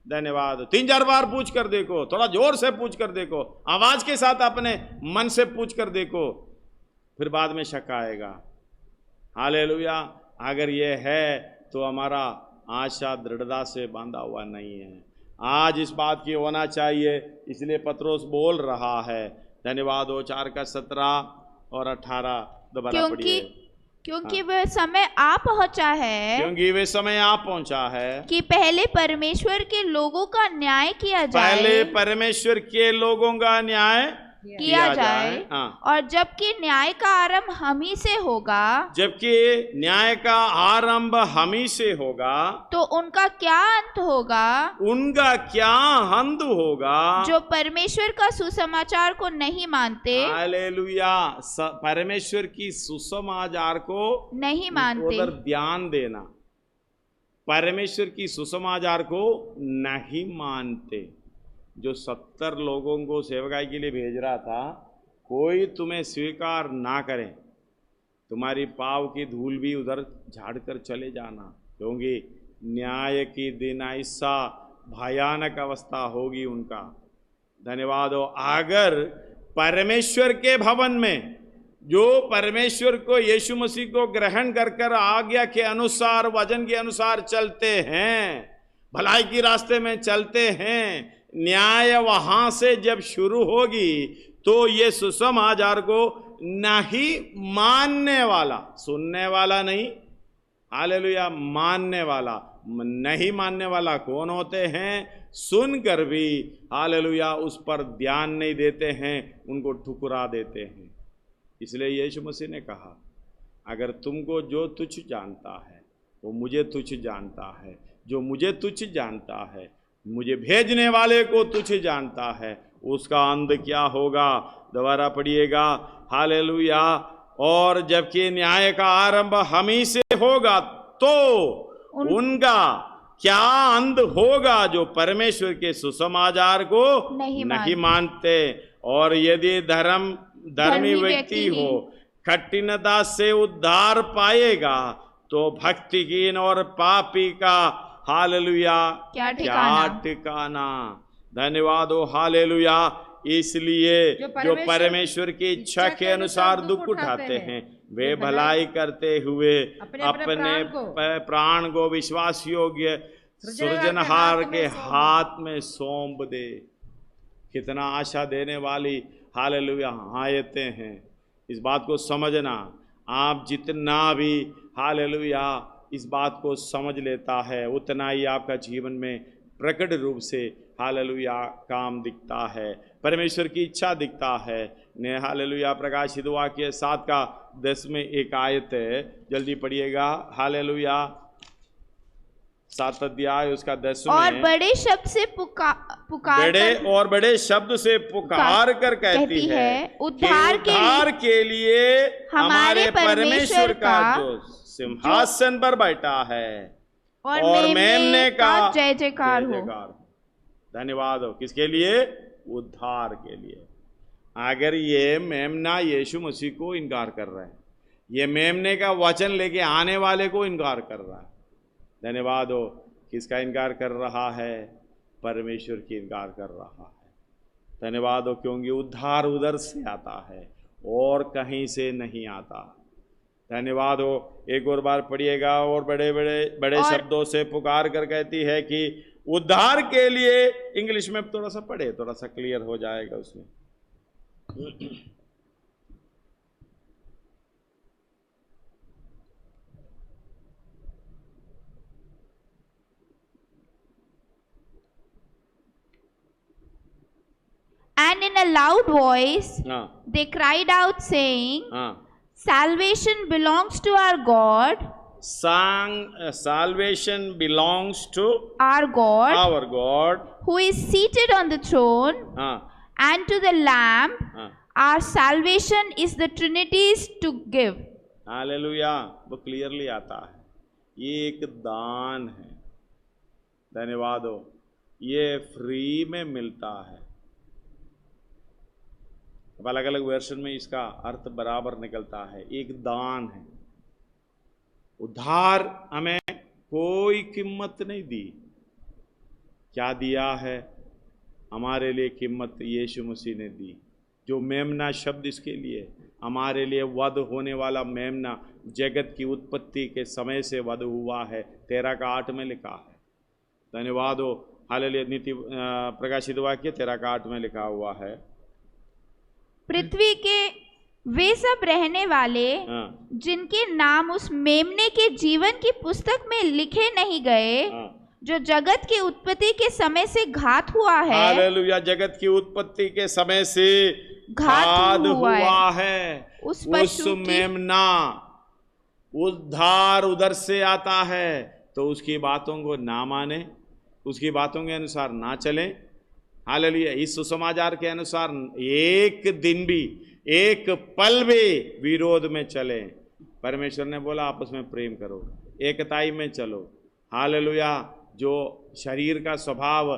धन्यवाद। 3-4 बार पूछ कर देखो, थोड़ा जोर से पूछ कर देखो, आवाज के साथ अपने मन से पूछ कर देखो, फिर बाद में शक आएगा। हालेलुया, अगर ये है तो हमारा आशा दृढ़ता से बांधा हुआ नहीं है। आज इस बात की होना चाहिए, इसलिए पत्रोस बोल रहा है। धन्यवाद हो। 4:17 और 18 दोबारा पढ़िए। क्योंकि वह समय आ पहुंचा है, क्योंकि वे समय आ पहुंचा है कि पहले परमेश्वर के लोगों का न्याय किया जाए, पहले परमेश्वर के लोगों का न्याय किया जाए। और जबकि न्याय का आरंभ हम ही से होगा, जबकि न्याय का आरंभ हम ही से होगा, तो उनका क्या अंत होगा, उनका क्या अंत होगा जो परमेश्वर का सुसमाचार को नहीं मानते। हालेलुया, परमेश्वर की सुसमाचार को नहीं मानते। उधर ध्यान देना, परमेश्वर की सुसमाचार को नहीं मानते। जो 70 लोगों को सेवकाई के लिए भेज रहा था, कोई तुम्हें स्वीकार ना करे, तुम्हारी पाँव की धूल भी उधर झाड़ कर चले जाना, क्योंकि न्याय की दिन ऐसा भयानक अवस्था होगी उनका। धन्यवाद हो। अगर परमेश्वर के भवन में जो परमेश्वर को, यीशु मसीह को ग्रहण कर आज्ञा के अनुसार, वचन के अनुसार चलते हैं, भलाई की रास्ते में चलते हैं, न्याय वहां से जब शुरू होगी तो ये सुसमाचार को नहीं मानने वाला, सुनने वाला नहीं, हालेलुया, मानने वाला, नहीं मानने वाला कौन होते हैं? सुनकर भी हालेलुया उस पर ध्यान नहीं देते हैं, उनको ठुकरा देते हैं। इसलिए यीशु मसीह ने कहा, अगर तुमको जो तुच्छ जानता है वो मुझे तुच्छ जानता है, जो मुझे तुच्छ जानता है मुझे भेजने वाले को तुच्छ जानता है, उसका अंत क्या होगा? दोबारा पढ़िएगा। हालेलुया। और जबकि न्याय का आरंभ हम ही से होगा तो उनका क्या अंत होगा जो परमेश्वर के सुसमाचार को नहीं मानते। और यदि धर्मी व्यक्ति हो कठिनता से उद्धार पाएगा, तो भक्तिहीन और पापी का हालेलुया क्या ठिकाना। धन्यवाद हो। हालेलुया। इसलिए जो परमेश्वर की इच्छा के अनुसार दुख उठाते हैं, वे भलाई करते हुए अपने प्राण को विश्वास योग्य सृजनहार के हाथ में सौंप दे। कितना आशा देने वाली हालेलुया आयतें हैं। इस बात को समझना, आप जितना भी हालेलुया इस बात को समझ लेता है उतना ही आपका जीवन में प्रकट रूप से हालेलुया काम दिखता है, परमेश्वर की इच्छा दिखता है। ने हालेलुया प्रकाशित वाक्य 7:10 में एक आयत है, जल्दी पढ़िएगा। हालेलुया 7 अध्याय उसका 10 में, और बड़े शब्द से पुकार बड़े शब्द से पुकार कर कहती है उद्धार के लिए हमारे परमेश्वर का जो सिंहासन पर बैठा है और मेमने का जय जयकार हो। धन्यवाद हो। किसके लिए? उद्धार के लिए। अगर ये मेमना यीशु मसीह को इनकार कर रहा है, ये मेमने का वचन लेके आने वाले को इनकार कर रहा है। धन्यवाद हो। किसका इनकार कर रहा है? परमेश्वर की इनकार कर रहा है। धन्यवाद हो, क्योंकि उद्धार उधर से आता है और कहीं से नहीं आता। धन्यवाद हो। एक और बार पढ़िएगा। और बड़े शब्दों से पुकार कर कहती है कि उद्धार के लिए। इंग्लिश में थोड़ा सा पढ़े, थोड़ा सा क्लियर हो जाएगा उसमें। And in a loud voice they cried out saying, salvation belongs to our God. Salvation belongs to our God, who is seated on the throne, and to the Lamb. Our salvation is the Trinity's to give. Hallelujah. वो clearly आता है, ये एक दान है। धन्यवाद हो। ये फ्री में मिलता है। अब अलग अलग वर्षन में इसका अर्थ बराबर निकलता है। एक दान है। उद्धार हमें कोई कीमत नहीं दी। क्या दिया है? हमारे लिए कीमत यीशु मसीह ने दी। जो मेमना शब्द इसके लिए हमारे लिए वध होने वाला मेमना जगत की उत्पत्ति के समय से वध हुआ है। 13:8 में लिखा है। धन्यवाद हो। हालेलुया। नीति प्रकाशित वाक्य 13:8 में लिखा हुआ है, पृथ्वी के वे सब रहने वाले जिनके नाम उस मेमने के जीवन की पुस्तक में लिखे नहीं गए, जो जगत की उत्पत्ति के समय से घात हुआ है। हालेलुया। जगत की उत्पत्ति के समय से घात हुआ है। उस मेमना उद्धार उधर से आता है, तो उसकी बातों को ना माने, उसकी बातों के अनुसार ना चले। हालेलुया। इस सुसमाचार के अनुसार एक दिन भी, एक पल भी विरोध में चले। परमेश्वर ने बोला आपस में प्रेम करो, एकताई में चलो। हालेलुया। जो शरीर का स्वभाव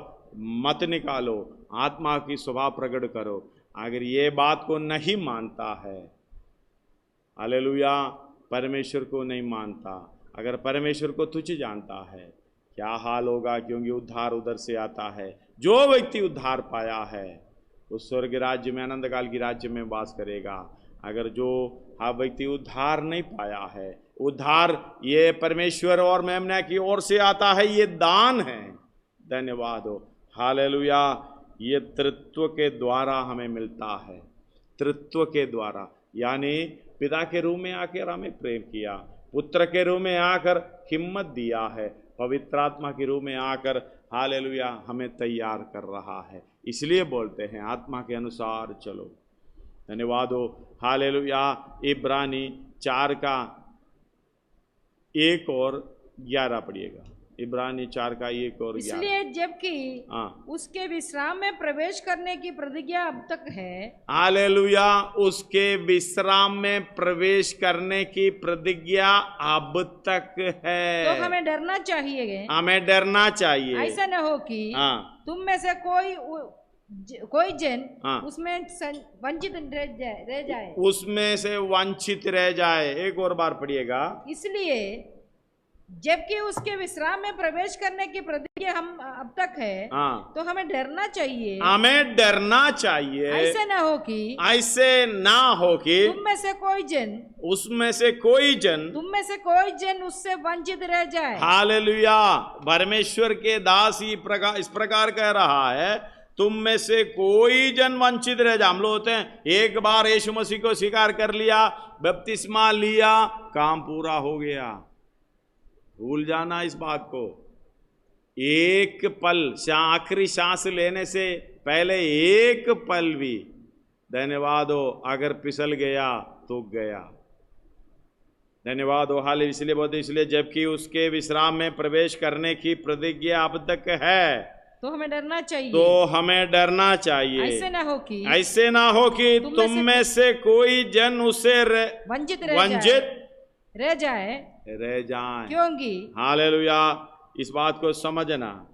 मत निकालो, आत्मा की स्वभाव प्रकट करो। अगर ये बात को नहीं मानता है, हालेलुया, परमेश्वर को नहीं मानता, अगर परमेश्वर को तुच्छ जानता है, क्या हाल होगा? क्योंकि उद्धार उधर से आता है। जो व्यक्ति उद्धार पाया है उस स्वर्ग राज्य में, आनंद काल की राज्य में वास करेगा। अगर जो व्यक्ति उद्धार नहीं पाया है, उद्धार ये परमेश्वर और मेमना की ओर से आता है, ये दान है। धन्यवाद हो। हालेलुया। ये तृत्व के द्वारा हमें मिलता है। तृत्व के द्वारा, यानी पिता के रूप में आकर हमें प्रेम किया, पुत्र के रूप में आकर हिम्मत दिया है, पवित्र आत्मा के रूप में आकर हालेलुया हमें तैयार कर रहा है। इसलिए बोलते हैं आत्मा के अनुसार चलो। धन्यवाद हो। हालेलुया। इब्रानी 4:1 और 11 पढ़िएगा। इब्रानी 4:1 और 11। इसलिए जबकि उसके विश्राम में प्रवेश करने की प्रतिज्ञा अब तक है। हालेलुया। उसके विश्राम में प्रवेश करने की प्रतिज्ञा अब तक है, तो हमें डरना चाहिए। हमें डरना चाहिए। ऐसा न हो कि तुम में से कोई जन उसमें वंचित रह जाए। उसमें से वंचित रह जाए। एक और बार पढ़िएगा। इसलिए जबकि उसके विश्राम में प्रवेश करने की प्रतिज्ञा हम अब तक है, तो हमें डरना चाहिए। हमें डरना चाहिए। ऐसे ना हो कि तुम में से कोई जन, उसमें से कोई जन, तुम में से कोई जन उससे वंचित रह जाए। हालेलुया। परमेश्वर के दास इस प्रकार कह रहा है, तुम में से कोई जन वंचित रह जा। हम लोग होते हैं, एक बार यीशु मसीह को स्वीकार कर लिया, बपतिस्मा लिया, काम पूरा हो गया। भूल जाना इस बात को। एक पल, आखिरी सांस लेने से पहले एक पल भी धन्यवाद हो अगर फिसल गया तो गया। धन्यवाद हो हाल। इसलिए बोलते, इसलिए जबकि उसके विश्राम में प्रवेश करने की प्रतिज्ञा अब तक है, तो हमें डरना चाहिए। तो हमें डरना चाहिए। ऐसे ना हो कि तुम में से कोई जन उसे वंचित रह जाए। क्योंकि हालेलुया, इस बात को समझना,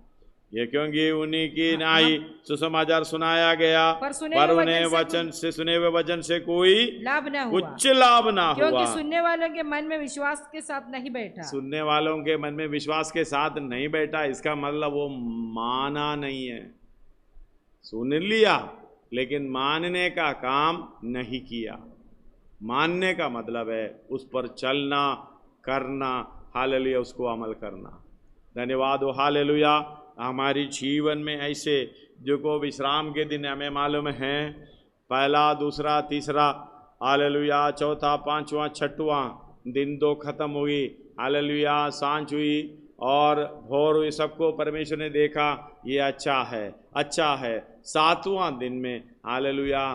ये क्योंकि उन्हीं की नाई सुसमाचार सुनाया गया, पर उन्हें वचन से, सुने हुए वचन से कोई लाभ ना हुआ, कुछ लाभ ना हुआ, क्योंकि सुनने वालों के मन में विश्वास के साथ नहीं बैठा। सुनने वालों के मन में विश्वास के साथ नहीं बैठा, इसका मतलब वो माना नहीं है। सुन लिया लेकिन मानने का काम नहीं किया। मानने का मतलब है उस पर चलना, करना, हालेलुया, उसको अमल करना। धन्यवाद हो हालेलुया। हमारी जीवन में ऐसे जो को विश्राम के दिन हमें मालूम है, पहला, दूसरा, तीसरा, हालेलुया, चौथा, पांचवा, छठवां दिन 2 खत्म हुई, हालेलुया, सांझ हुई और भोर हुई, सबको परमेश्वर ने देखा ये अच्छा है, अच्छा है। 7वां दिन में हालेलुया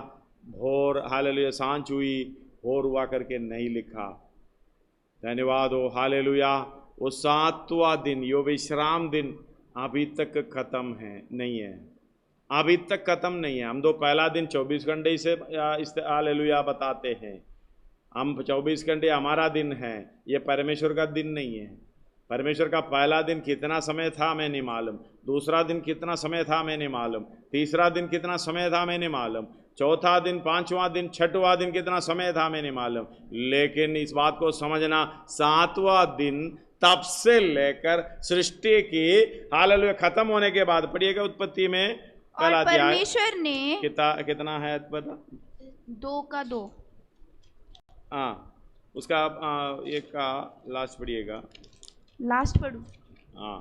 भोर, हालेलुया सांझ हुई, भोर हुआ करके नहीं लिखा। धन्यवाद हो हालेलुया। वो 7वां दिन, यो विश्राम दिन अभी तक खत्म है, नहीं है, अभी तक खत्म नहीं है। हम तो पहला दिन 24 घंटे से हालेलुया बताते हैं, हम 24 घंटे हमारा दिन है, ये परमेश्वर का दिन नहीं है। परमेश्वर का पहला दिन कितना समय था हमें नहीं मालूम, दूसरा दिन कितना समय था हमें नहीं मालूम, तीसरा दिन कितना समय था हमें नहीं मालूम, चौथा दिन, 5वां दिन, 6वां दिन कितना समय था हमें नहीं मालूम। लेकिन इस बात को समझना, 7वां दिन तब से लेकर सृष्टि की हालेलुया खत्म होने के बाद, पढ़िएगा उत्पत्ति में पहला अध्याय, परमेश्वर ने कितना है बता, 2 का 2, हाँ उसका एक का लास्ट पढ़िएगा, लास्ट पढ़ू, हाँ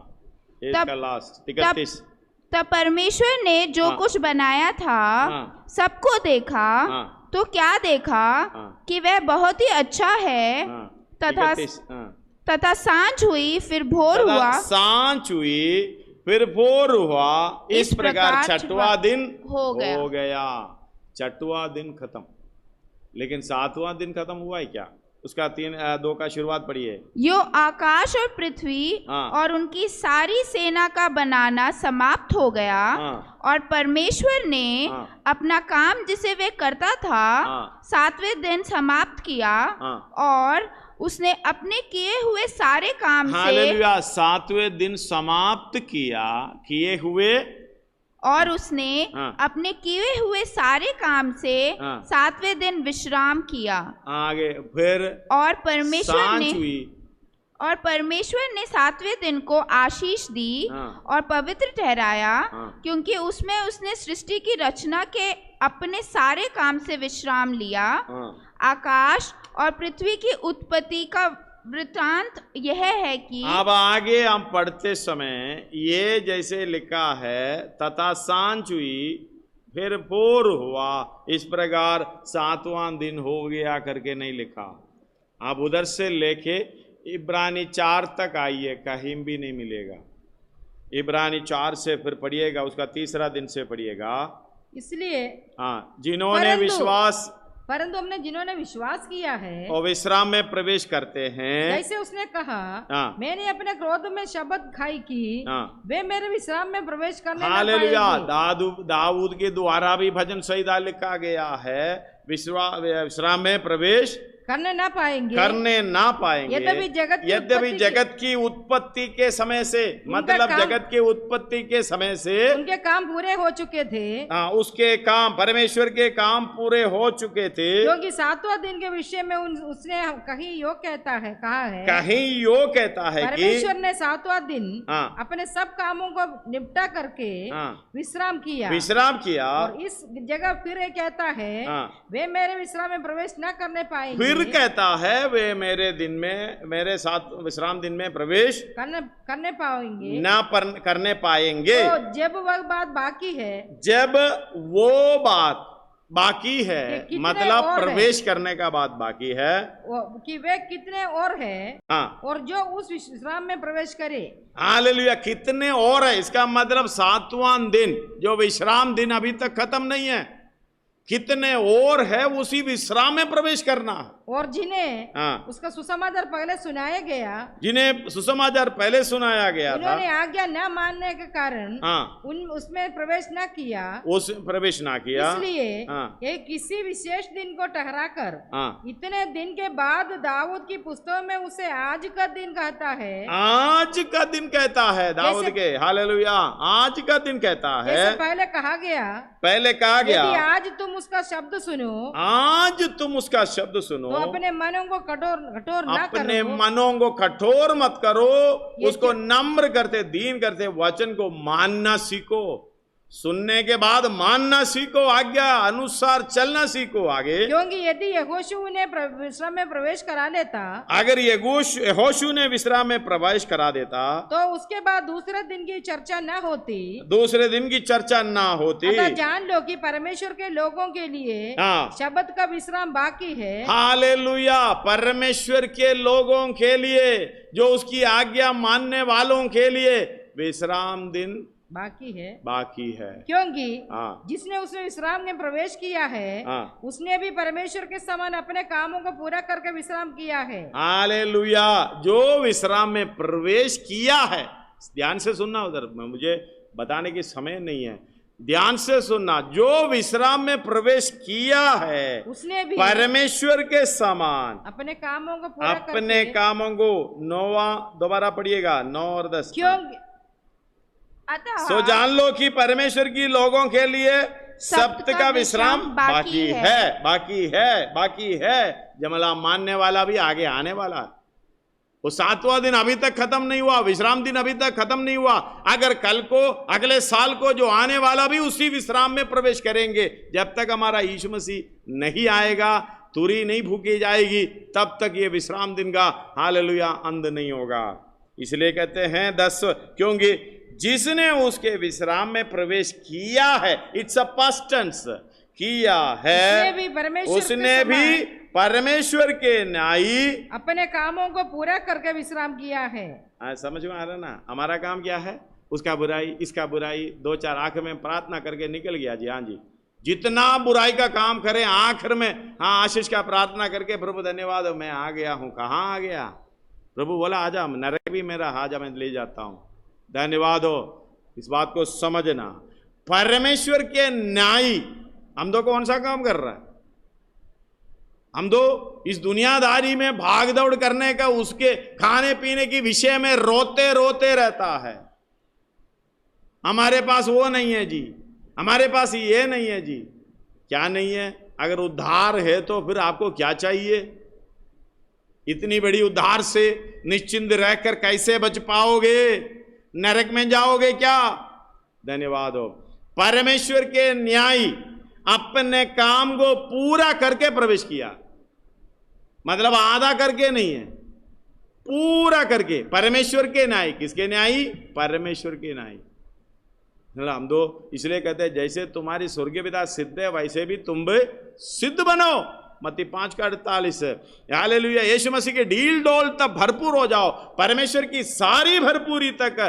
एक का लास्ट 31। तब परमेश्वर ने जो कुछ बनाया था सबको देखा, तो क्या देखा कि वह बहुत ही अच्छा है। तथा सांझ हुई फिर भोर हुआ, सांझ हुई फिर भोर हुआ, इस प्रकार 6वां दिन हो गया। 6वां दिन खत्म, लेकिन 7वां दिन खत्म हुआ है क्या? उसका 2 का शुरुआत पढ़िए। यो आकाश और पृथ्वी और उनकी सारी सेना का बनाना समाप्त हो गया, और परमेश्वर ने अपना काम जिसे वे करता था 7वें दिन समाप्त किया, और उसने अपने किए हुए सारे काम से, हालेलुया, 7वें दिन समाप्त किया, किए हुए, और उसने अपने किए हुए सारे काम से 7वें दिन विश्राम किया। आगे फिर और परमेश्वर ने 7वें दिन को आशीष दी और पवित्र ठहराया, क्योंकि उसमें उसने सृष्टि की रचना के अपने सारे काम से विश्राम लिया। आकाश और पृथ्वी की उत्पत्ति का वृत्तांत यह है कि, अब आगे हम पढ़ते समय ये जैसे लिखा है, तथा सांझ हुई फिर भोर हुआ, इस प्रकार 7वां दिन हो गया करके नहीं लिखा। आप उधर से लेके इब्रानी 4 तक आइए, कहीं भी नहीं मिलेगा। इब्रानी 4 से फिर पढ़िएगा, उसका 3रा दिन से पढ़िएगा। इसलिए परंतु हमने जिन्होंने विश्वास किया है और विश्राम में प्रवेश करते हैं, जैसे उसने कहा, मैंने अपने क्रोध में शपथ खाई कि वे मेरे विश्राम में प्रवेश करने हालेलुया। दाऊद के द्वारा भी भजन संहिता लिखा गया है, विश्राम में प्रवेश करने ना पाएंगे, यद्यपि जगत की उत्पत्ति के समय से, मतलब जगत की उत्पत्ति के समय से उनके काम पूरे हो चुके थे। उसके काम, परमेश्वर के काम पूरे हो चुके थे, क्योंकि 7वां दिन के विषय में उसने कहीं यो कहता है परमेश्वर ने 7वां दिन अपने सब कामों को निपटा करके विश्राम किया। और इस जगह फिर कहता है वे मेरे विश्राम में प्रवेश न करने पाएंगे। फिर कहता है वे मेरे दिन में, मेरे साथ विश्राम दिन में प्रवेश करने पाएंगे ना करने पाएंगे। तो जब वह बात बाकी है, जब वो बात बाकी है, मतलब प्रवेश करने का बात बाकी है कि वे कितने और है, हाँ, और जो उस विश्राम में प्रवेश करे। हालेलुया, कितने और है, इसका मतलब 7वां दिन जो विश्राम दिन अभी तक खत्म नहीं है, कितने और है उसी विश्राम में प्रवेश करना। और जिन्हें हाँ, उसका सुसमाचार पहले सुनाया गया, जिन्हें सुसमाचार पहले सुनाया गया था, उन्होंने आज्ञा न मानने के कारण हाँ, उसमें प्रवेश न किया, उस प्रवेश ना किया। इसलिए हाँ, एक किसी विशेष दिन को ठहराकर हाँ, इतने दिन के बाद दाऊद की पुस्तकों में उसे आज का दिन कहता है। आज का दिन कहता है दाऊद के, हालेलुया, आज का दिन कहता है। जैसे पहले कहा गया, पहले कहा गया, यदि आज तुम उसका शब्द सुनो, आज तुम उसका शब्द सुनो, तो अपने मनों को कठोर ना करो, अपने मनों को कठोर मत करो, उसको नम्र करते, दीन करते वचन को मानना सीखो, सुनने के बाद मानना सीखो, आज्ञा अनुसार चलना सीखो आगे। क्योंकि यदि यहोशू ने विश्राम में प्रवेश करा लेता, अगर यहोशू ने विश्राम में प्रवेश करा देता, तो उसके बाद दूसरे दिन की चर्चा न होती, दूसरे दिन की चर्चा ना होती। अतः जान लो कि परमेश्वर के लोगों के लिए हाँ, शब्द का विश्राम बाकी है। हालेलुया, परमेश्वर के लोगों के लिए, जो उसकी आज्ञा मानने वालों के लिए विश्राम दिन बाकी है, क्योंकि जिसने उसने विश्राम में प्रवेश किया है, उसने भी परमेश्वर के समान अपने कामों को पूरा करके विश्राम किया है। हालेलुया, जो विश्राम में प्रवेश किया है, ध्यान से सुनना, उधर मुझे बताने की समय नहीं है, ध्यान से सुनना, जो विश्राम में प्रवेश किया है उसने भी परमेश्वर के समान अपने कामों को पूरा अपने कामों को, 9वां दोबारा पढ़िएगा, 9 और 10, क्योंकि सो जान लो कि परमेश्वर की लोगों के लिए सब्त का विश्राम बाकी है। जमला मानने वाला भी आगे आने वाला है। वो 7वां दिन अभी तक खत्म नहीं हुआ, विश्राम दिन अभी तक खत्म नहीं हुआ। अगर कल को, अगले साल को जो आने वाला भी उसी विश्राम में प्रवेश करेंगे। जब तक हमारा यीशु मसीह नहीं आएगा, तुरी नहीं फूकी जाएगी, तब तक ये विश्राम दिन का हालेलुया अंत नहीं होगा। इसलिए कहते हैं 10, क्योंकि जिसने उसके विश्राम में प्रवेश किया है, इट्स अ पास्ट टेंस, किया है, उसने भी परमेश्वर के न्यायी अपने कामों को पूरा करके विश्राम किया है। समझ में आ रहा ना? हमारा काम क्या है? उसका बुराई, इसका बुराई, 2-4 आंख में प्रार्थना करके निकल गया जी। हाँ जी, जितना बुराई का काम करें, आखिर में हाँ आशीष का प्रार्थना करके, प्रभु धन्यवाद मैं आ गया हूं। कहाँ आ गया? प्रभु बोला आजा, नरक भी मेरा, आजा मैं ले जाता हूं। धन्यवाद हो। इस बात को समझना, परमेश्वर के न्यायी हम दो कौन सा काम कर रहा है? हम दो इस दुनियादारी में भाग दौड़ करने का, उसके खाने पीने की विषय में रोते रोते रहता है। हमारे पास वो नहीं है जी, हमारे पास ये नहीं है जी। क्या नहीं है? अगर उद्धार है तो फिर आपको क्या चाहिए? इतनी बड़ी उद्धार से निश्चिंत रहकर कैसे बच पाओगे? नरक में जाओगे क्या? धन्यवाद हो। परमेश्वर के न्यायी अपने काम को पूरा करके प्रवेश किया, मतलब आधा करके नहीं है, पूरा करके। परमेश्वर के न्यायी, किसके न्यायी? परमेश्वर के न्यायी। हम दो इसलिए कहते हैं जैसे तुम्हारी स्वर्गीय पिता सिद्ध है, वैसे भी तुम भी सिद्ध बनो। मत्ती 5:48। हालेलुया। यीशु मसीह के ढील डोल तक भरपूर हो जाओ, परमेश्वर की सारी भरपूरी तक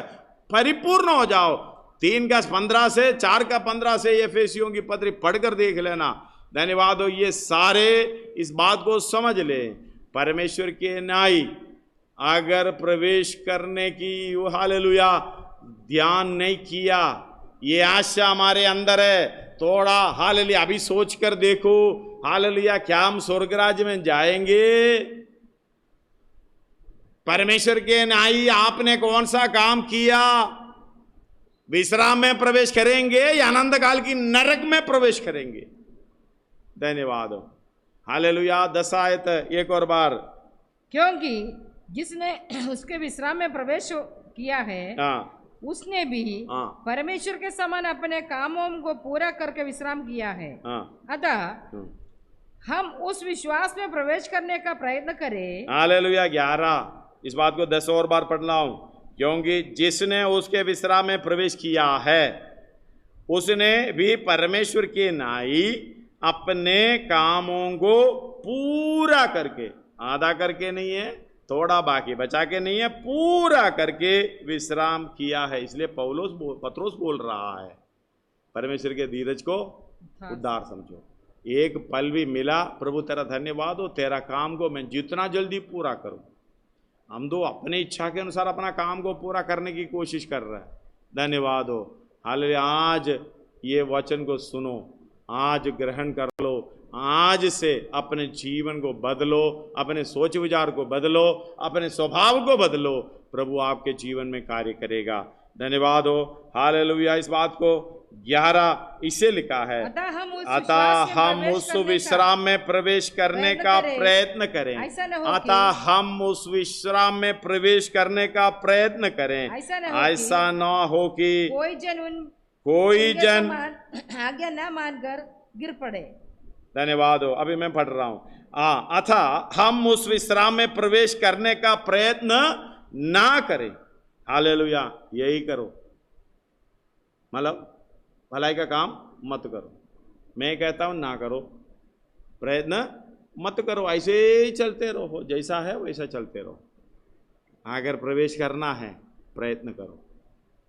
परिपूर्ण हो जाओ। 3:15 से 4:15 से एफेसियों की पत्री पढ़कर देख लेना। धन्यवाद हो। ये सारे इस बात को समझ ले, परमेश्वर के न्यायी अगर प्रवेश करने की हालेलुया ध्यान नहीं किया, ये आशा हमारे अंदर है थोड़ा, हालेलुया अभी सोच कर देखो, हालेलुया क्या हम स्वर्गराज में जाएंगे? परमेश्वर के न्यायी आपने कौन सा काम किया? विश्राम में प्रवेश करेंगे या अनंत काल की नरक में प्रवेश करेंगे? धन्यवाद हो। हालेलुया। 10 आयत एक और बार, क्योंकि जिसने उसके विश्राम में प्रवेश किया है, उसने भी परमेश्वर के समान अपने कामों को पूरा करके विश्राम किया है। अतः हम उस विश्वास में प्रवेश करने का प्रयत्न करें। हालेलुया। 11 इस बात को 10 और बार पढ़ना हूं, क्योंकि जिसने उसके विश्राम में प्रवेश किया है उसने भी परमेश्वर के नाई अपने कामों को पूरा करके, आधा करके नहीं है, थोड़ा बाकी बचा के नहीं है, पूरा करके विश्राम किया है। इसलिए पत्रोस बोल रहा है, परमेश्वर के धीरज को उद्धार समझो। एक पल भी मिला, प्रभु तेरा धन्यवाद हो, तेरा काम को मैं जितना जल्दी पूरा करूं। हम तो अपनी इच्छा के अनुसार अपना काम को पूरा करने की कोशिश कर रहे हैं। धन्यवाद हो। हालेलुया। आज ये वचन को सुनो, आज ग्रहण कर लो, आज से अपने जीवन को बदलो, अपने सोच विचार को बदलो, अपने स्वभाव को बदलो। प्रभु आपके जीवन में कार्य करेगा। धन्यवाद हो। हालेलुया। इस बात को 11 इसे लिखा है, अतः हम उस विश्राम में प्रवेश करने का प्रयत्न करें। अतः हम उस विश्राम में प्रवेश करने का प्रयत्न करें। ऐसा न हो कि कोई जन आज्ञा न मानकर गिर पड़े। धन्यवाद हो। अभी मैं पढ़ रहा हूं। अतः हम उस विश्राम में प्रवेश करने का प्रयत्न ना करें। हालेलुया। यही करो, मतलब भलाई का काम मत करो। मैं कहता हूं ना करो, प्रयत्न मत करो, ऐसे ही चलते रहो, जैसा है वैसा चलते रहो। अगर प्रवेश करना है प्रयत्न करो।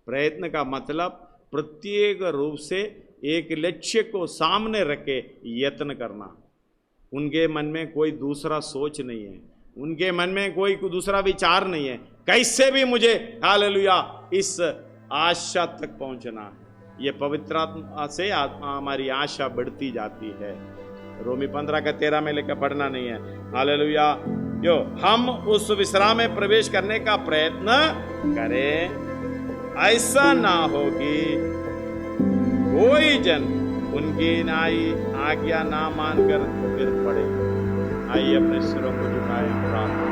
प्रयत्न का मतलब प्रत्येक रूप से एक लक्ष्य को सामने रखे यत्न करना। उनके मन में कोई दूसरा सोच नहीं है, उनके मन में कोई दूसरा विचार नहीं है, कैसे भी मुझे हालेलुया इस आशा तक पहुंचना है। ये पवित्र आत्मा से हमारी आशा बढ़ती जाती है। रोमी 15 का 13 में लेकर पढ़ना नहीं है। हालेलुया। जो हम उस विश्राम में प्रवेश करने का प्रयत्न करें, ऐसा ना हो कि कोई जन उनकी नाई आज्ञा ना मानकर गिर पड़े। आइए अपने सिरों को झुकाएं, प्रार्थना।